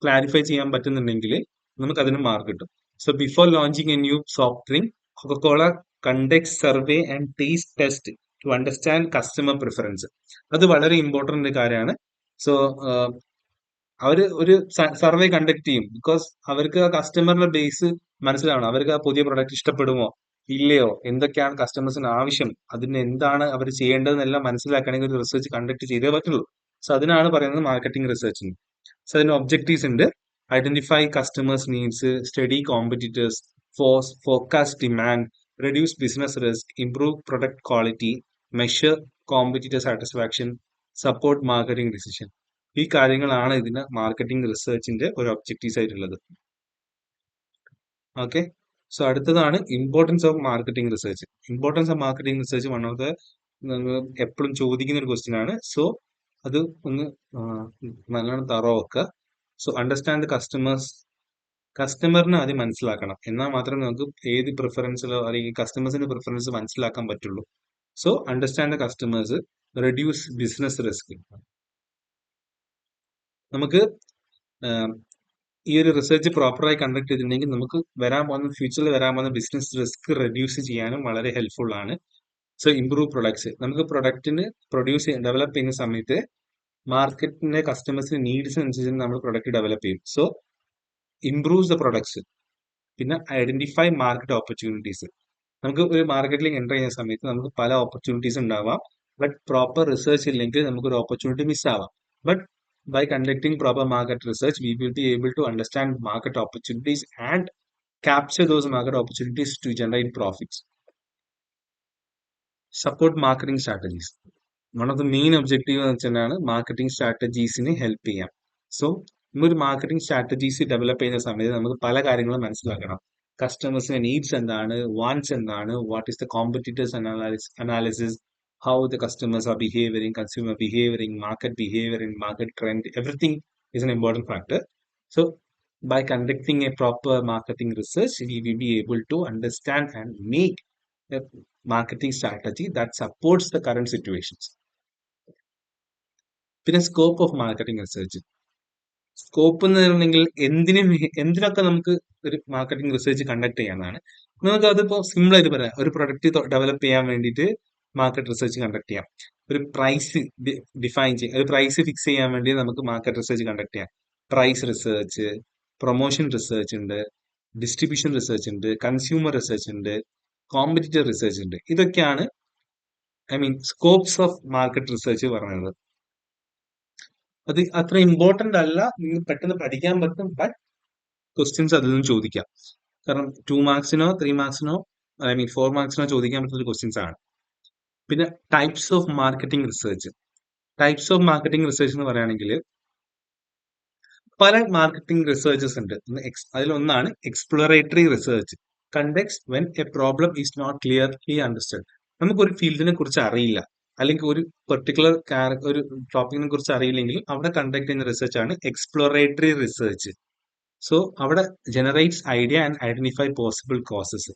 ക്ലാരിഫൈ ചെയ്യാൻ പറ്റുന്നുണ്ടെങ്കിൽ നമുക്ക് അതിന് മാർക്ക് കിട്ടും. So before launching a new soft drink, Coca Cola conduct survey and taste test to understand customer preference. അത് വളരെ ഇമ്പോർട്ടന്റ് കാര്യമാണ്. സോ അവർ ഒരു സർവേ കണ്ടക്ട് ചെയ്യും. ബിക്കോസ് അവർക്ക് ആ കസ്റ്റമറിന്റെ ബേസ് മനസ്സിലാവണം. അവർക്ക് ആ പുതിയ പ്രൊഡക്റ്റ് ഇഷ്ടപ്പെടുമോ ഇല്ലയോ, എന്തൊക്കെയാണ് കസ്റ്റമേഴ്സിന് ആവശ്യം, അതിന് എന്താണ് അവർ ചെയ്യേണ്ടതെന്നെല്ലാം മനസ്സിലാക്കണമെങ്കിൽ ഒരു റിസർച്ച് കണ്ടക്ട് ചെയ്തേ പറ്റുള്ളൂ. സോ അതിനാണ് പറയുന്നത് മാർക്കറ്റിംഗ് റിസർച്ച്. സോ അതിന് ഒബ്ജക്റ്റീവ്സ് ഉണ്ട്. Identify customers needs, study competitors, forecast demand, reduce business risk, improve product quality, measure competitor satisfaction, support marketing decision. ഈ കാര്യങ്ങളാണ് ഇതിന് മാർക്കറ്റിംഗ് റിസർച്ചിന്റെ ഒരു ഒബ്ജക്റ്റീവ്സ് ആയിട്ടുള്ളത്. ഓക്കെ. സോ അടുത്തതാണ് importance of marketing research. Importance of marketing research one of the എപ്പോഴും ചോദിക്കുന്ന ഒരു question ആണ്. സോ അത് ഒന്ന് നല്ലോണം തറോ വെക്കുക. സോ അണ്ടർസ്റ്റാൻഡ് ദ കസ്റ്റമറിനെ ആദ്യം മനസ്സിലാക്കണം. എന്നാൽ മാത്രമേ നമുക്ക് ഏത് പ്രിഫറൻസിലോ അല്ലെങ്കിൽ കസ്റ്റമേഴ്സിന്റെ പ്രിഫറൻസ് മനസ്സിലാക്കാൻ പറ്റുള്ളൂ. So understand the customers, reduce business risk. നമുക്ക് ഈ ഒരു റിസർച്ച് പ്രോപ്പറായി കണ്ടക്ട് ചെയ്തിട്ടുണ്ടെങ്കിൽ നമുക്ക് ഫ്യൂച്ചറിൽ വരാൻ പോകുന്ന ബിസിനസ് റിസ്ക് റെഡ്യൂസ് ചെയ്യാനും വളരെ ഹെൽപ്ഫുൾ ആണ്. So improve products. നമുക്ക് പ്രൊഡക്റ്റിന് ഡെവലപ്പ് ചെയ്യുന്ന സമയത്ത് മാർക്കറ്റിന്റെ കസ്റ്റമേഴ്സിന്റെ നീഡ്സ് അനുസരിച്ച് നമ്മൾ പ്രൊഡക്റ്റ് ഡെവലപ്പ് ചെയ്യും. So improves the products. പിന്നെ ഐഡന്റിഫൈ മാർക്കറ്റ് ഓപ്പർച്യൂണിറ്റീസ്. നമുക്ക് ഒരു മാർക്കറ്റിലേക്ക് എൻ്റർ ചെയ്യുന്ന സമയത്ത് നമുക്ക് പല ഓപ്പർച്യൂണിറ്റീസ് ഉണ്ടാവാം. ബട്ട് പ്രോപ്പർ റിസർച്ച് ഇല്ലെങ്കിൽ നമുക്കൊരു ഓപ്പർച്യൂണിറ്റി മിസ് ആവാം. But by conducting proper market research, we will be able to understand market opportunities and capture those market opportunities to generate profits. Support marketing strategies. One of the main objectives ആണ് marketing സ്ട്രാറ്റജീസിനെ help ചെയ്യാം. So ഒരു marketing strategies develop ചെയ്യുന്ന സമയത്ത് നമുക്ക് പല കാര്യങ്ങളും മനസ്സിലാക്കണം. കസ്റ്റമേഴ്സിന്റെ needs എന്താണ്, വാണ്ട്സ് എന്താണ്, what is the competitors analysis, how the customers are behaving, consumer behaving, market behavior, and market trend, everything is an important factor. So by conducting a proper marketing research, we will be able to understand and make a marketing strategy that supports the current situations. പിന്നെ scope of marketing research. Scope എന്ന് പറഞ്ഞെങ്കിൽ എന്തിനൊക്കെ നമുക്ക് ഒരു marketing research conduct ചെയ്യാനാണ്. നമുക്ക് അതിപ്പോ simple ആയിട്ട് പറയാം. ഒരു പ്രൊഡക്റ്റ് ഡെവലപ്പ് ചെയ്യാൻ വേണ്ടിയിട്ട് മാർക്കറ്റ് റിസർച്ച് കണ്ടക്ട് ചെയ്യാം. ഒരു പ്രൈസ് ഡിഫൈൻ ചെയ്യാം, ഒരു പ്രൈസ് ഫിക്സ് ചെയ്യാൻ വേണ്ടി നമുക്ക് മാർക്കറ്റ് റിസർച്ച് കണ്ടക്ട് ചെയ്യാം. പ്രൈസ് റിസർച്ച്, പ്രൊമോഷൻ റിസർച്ച് ഉണ്ട്, ഡിസ്ട്രിബ്യൂഷൻ റിസർച്ച് ഉണ്ട്, കൺസ്യൂമർ റിസർച്ച് ഉണ്ട്, കോമ്പറ്റീറ്റർ റിസർച്ച് ഉണ്ട്. ഇതൊക്കെയാണ് സ്കോപ്സ് ഓഫ് മാർക്കറ്റ് റിസർച്ച് പറയുന്നത്. അത് അത്ര ഇമ്പോർട്ടന്റ് അല്ല, നിങ്ങൾ പെട്ടെന്ന് പഠിക്കാൻ പറ്റും. ബട്ട് ക്വസ്റ്റ്യൻസ് അതിൽ നിന്ന് ചോദിക്കാം. കാരണം 2 മാർക്സിനോ 3 മാർക്സിനോ 4 മാർക്സിനോ ചോദിക്കാൻ പറ്റുന്ന ക്വസ്റ്റ്യൻസ് ആണ്. പിന്നെ types of marketing research. Types of marketing research എന്ന് പറയുകയാണെങ്കിൽ പല മാർക്കറ്റിംഗ് റിസർച്ചസ് ഉണ്ട്. അതിലൊന്നാണ് exploratory research. Conducts when a problem is not clearly understand. നമുക്കൊരു ഫീൽഡിനെ കുറിച്ച് അറിയില്ല, അല്ലെങ്കിൽ ഒരു പെർട്ടിക്കുലർ ഒരു ടോപ്പിക്കിനെ കുറിച്ച് അറിയില്ലെങ്കിൽ അവിടെ കണ്ടക്ട് ചെയ്യുന്ന റിസർച്ച് ആണ് എക്സ്പ്ലോറേറ്ററി റിസർച്ച്. സോ അവിടെ generates idea and identify possible causes.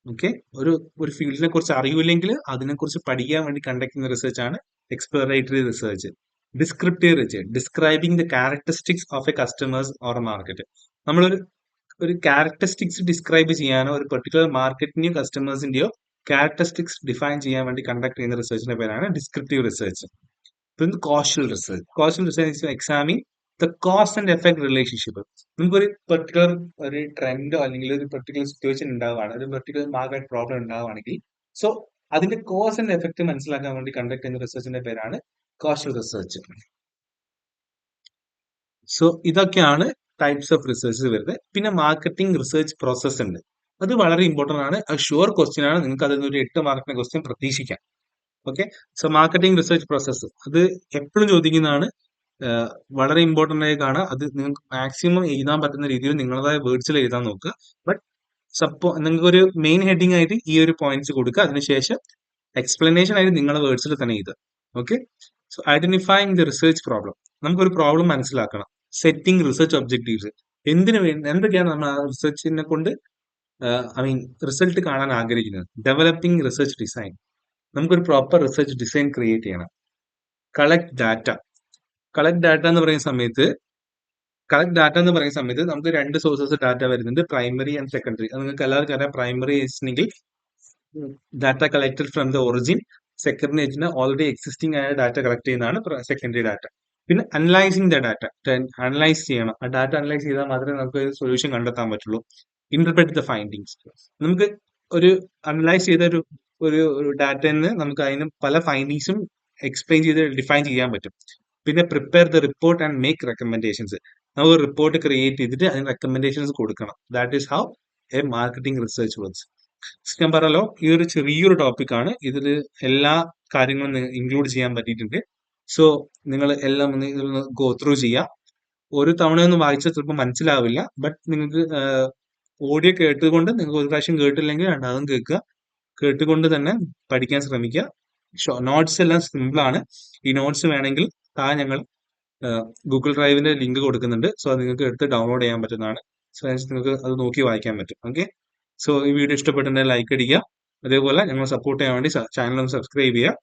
Okay, ഒരു ഫീൽഡിനെ കുറിച്ച് അറിയില്ലെങ്കിൽ അതിനെക്കുറിച്ച് പഠിക്കാൻ വേണ്ടി കണ്ടക്ട് ചെയ്യുന്ന റിസർച്ച് ആണ് exploratory research. Descriptive research, describing the characteristics of a customers or market. നമ്മളൊരു ക്യാരക്ടറിസ്റ്റിക്സ് ഡിസ്ക്രൈബ് ചെയ്യാനോ ഒരു പെർട്ടിക്കുലർ മാർക്കറ്റിന്റെയോ കസ്റ്റമേഴ്സിന്റെയോ ക്യാരക്ടറിസ്റ്റിക്സ് ഡിഫൈൻ ചെയ്യാൻ വേണ്ടി കണ്ടക്ട് ചെയ്യുന്ന റിസർച്ചിന്റെ പേരാണ് ഡിസ്ക്രിപ്റ്റീവ് റിസർച്ച്. പിന്നെ causal research. Causal research examine the cause and effect relationship. നമുക്കൊരു പെർട്ടിക്കുലർ ഒരു ട്രെൻഡോ അല്ലെങ്കിൽ ഒരു പെർട്ടിക്കുലർ സിറ്റുവേഷൻ ഉണ്ടാവുകയാണ്, ഒരു പെർട്ടിക്കുലർ മാർക്കറ്റ് പ്രോബ്ലം ഉണ്ടാവുകയാണെങ്കിൽ സോ അതിന്റെ കോസ് ആൻഡ് എഫക്ട് മനസ്സിലാക്കാൻ വേണ്ടി കണ്ടക്ട് ചെയ്യുന്ന റിസർച്ചിന്റെ പേരാണ് കോഷ്യൽ റിസർച്ച്. സോ ഇതൊക്കെയാണ് ടൈപ്സ് ഓഫ് റിസർച്ച് വരുന്നത്. പിന്നെ മാർക്കറ്റിംഗ് റിസർച്ച് പ്രോസസ് ഉണ്ട്. അത് വളരെ ഇമ്പോർട്ടന്റ് ആണ്. അത് ഷുവർ ക്വസ്റ്റ്യൻ ആണ്. നിങ്ങൾക്ക് അതിൽ ഒരു 8 മാർക്കിന്റെ ക്വസ്റ്റ്യൻ പ്രതീക്ഷിക്കാം. Okay, so marketing research process അത് എപ്പോഴും ചോദിക്കുന്നതാണ്. വളരെ ഇമ്പോർട്ടന്റ് ആയി കാണാം. അത് നിങ്ങൾക്ക് മാക്സിമം എഴുതാൻ പറ്റുന്ന രീതിയിൽ നിങ്ങളുടേതായ വേർഡ്സിൽ എഴുതാൻ നോക്കുക. ബട്ട് നിങ്ങൾക്ക് ഒരു മെയിൻ ഹെഡിങ് ആയിട്ട് ഈ ഒരു പോയിന്റ്സ് കൊടുക്കുക. അതിനുശേഷം എക്സ്പ്ലനേഷൻ ആയിട്ട് നിങ്ങളുടെ വേർഡ്സിൽ തന്നെ എഴുതുക. Okay, so identifying the research problem. നമുക്കൊരു പ്രോബ്ലം മനസ്സിലാക്കണം. Setting research objectives. എന്തൊക്കെയാണ് നമ്മൾ ആ റിസർച്ചിനെ കൊണ്ട് റിസൾട്ട് കാണാൻ ആഗ്രഹിക്കുന്നത്. Developing research design. നമുക്കൊരു പ്രോപ്പർ റിസർച്ച് ഡിസൈൻ ക്രിയേറ്റ് ചെയ്യണം. Collect data. കളക്ട് ഡാറ്റ എന്ന് പറയുന്ന സമയത്ത് നമുക്ക് 2 സോഴ്സസ് ഡാറ്റ വരുന്നുണ്ട്, പ്രൈമറി ആൻഡ് സെക്കൻഡറി. അത് നിങ്ങൾക്ക് എല്ലാവർക്കും അറിയാം. പ്രൈമറി വെച്ചിട്ടുണ്ടെങ്കിൽ data collected from the origin. Secondary വെച്ചിട്ട് ഓൾറെഡി എക്സിസ്റ്റിംഗ് ആയ ഡാറ്റ കളക്ട് ചെയ്യുന്നതാണ് സെക്കൻഡറി ഡാറ്റ. പിന്നെ അനലൈസിങ് ദ ഡാറ്റ. അനലൈസ് ചെയ്യണം. ആ ഡാറ്റ അനലൈസ് ചെയ്താൽ മാത്രമേ നമുക്ക് സൊല്യൂഷൻ കണ്ടെത്താൻ പറ്റുള്ളൂ. Interpret the findings. നമുക്ക് ഒരു അനലൈസ് ചെയ്ത ഒരു ഡാറ്റയിൽ നിന്ന് നമുക്ക് അതിന് പല ഫൈൻഡിങ്സും എക്സ്പ്ലെയിൻ ചെയ്ത് ഡിഫൈൻ ചെയ്യാൻ പറ്റും. പിന്നെ prepare the report and make recommendations. നമുക്ക് റിപ്പോർട്ട് ക്രിയേറ്റ് ചെയ്തിട്ട് അതിന് റെക്കമെൻഡേഷൻസ് കൊടുക്കണം. That is how A marketing research works. ഞാൻ പറയാലോ, ഈ ഒരു ചെറിയൊരു ടോപ്പിക്കാണ്. ഇതിൽ എല്ലാ കാര്യങ്ങളും ഇൻക്ലൂഡ് ചെയ്യാൻ പറ്റിയിട്ടുണ്ട്. സോ നിങ്ങൾ എല്ലാം ഒന്ന് ഗോ ത്രൂ ചെയ്യാം. ഒരു തവണയൊന്നും വായിച്ചാൽ ചിലപ്പോൾ മനസ്സിലാവില്ല. ബട്ട് നിങ്ങൾക്ക് ഓഡിയോ കേട്ടുകൊണ്ട് നിങ്ങൾക്ക് ഒരു പ്രാവശ്യം കേട്ടില്ലെങ്കിൽ രണ്ടാമതും കേൾക്കുക. കേട്ടുകൊണ്ട് തന്നെ പഠിക്കാൻ ശ്രമിക്കുക. നോട്ട്സ് എല്ലാം സിമ്പിൾ ആണ്. ഈ നോട്ട്സ് വേണമെങ്കിൽ ഞങ്ങൾ ഗൂഗിൾ ഡ്രൈവിന്റെ ലിങ്ക് കൊടുക്കുന്നുണ്ട്. സോ അത് നിങ്ങൾക്ക് എടുത്ത് ഡൗൺലോഡ് ചെയ്യാൻ പറ്റുന്നതാണ്. സോ നിങ്ങൾക്ക് അത് നോക്കി വായിക്കാൻ പറ്റും. ഓക്കെ, സോ ഈ വീഡിയോ ഇഷ്ടപ്പെട്ടിട്ടുണ്ടെങ്കിൽ ലൈക്ക് അടിക്കുക. അതേപോലെ ഞങ്ങൾ സപ്പോർട്ട് ചെയ്യാൻ വേണ്ടി ചാനൽ ഒന്ന് സബ്സ്ക്രൈബ് ചെയ്യുക.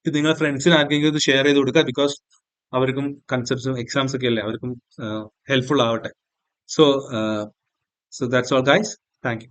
ഇത് നിങ്ങളുടെ ഫ്രണ്ട്സിന് ആർക്കെങ്കിലും ഇത് ഷെയർ ചെയ്ത് കൊടുക്കുക. ബിക്കോസ് അവർക്കും കൺസെപ്റ്റ്സും എക്സാംസ് ഒക്കെ അല്ലേ, അവർക്കും ഹെൽപ്ഫുൾ ആവട്ടെ. So that's all guys. Thank you.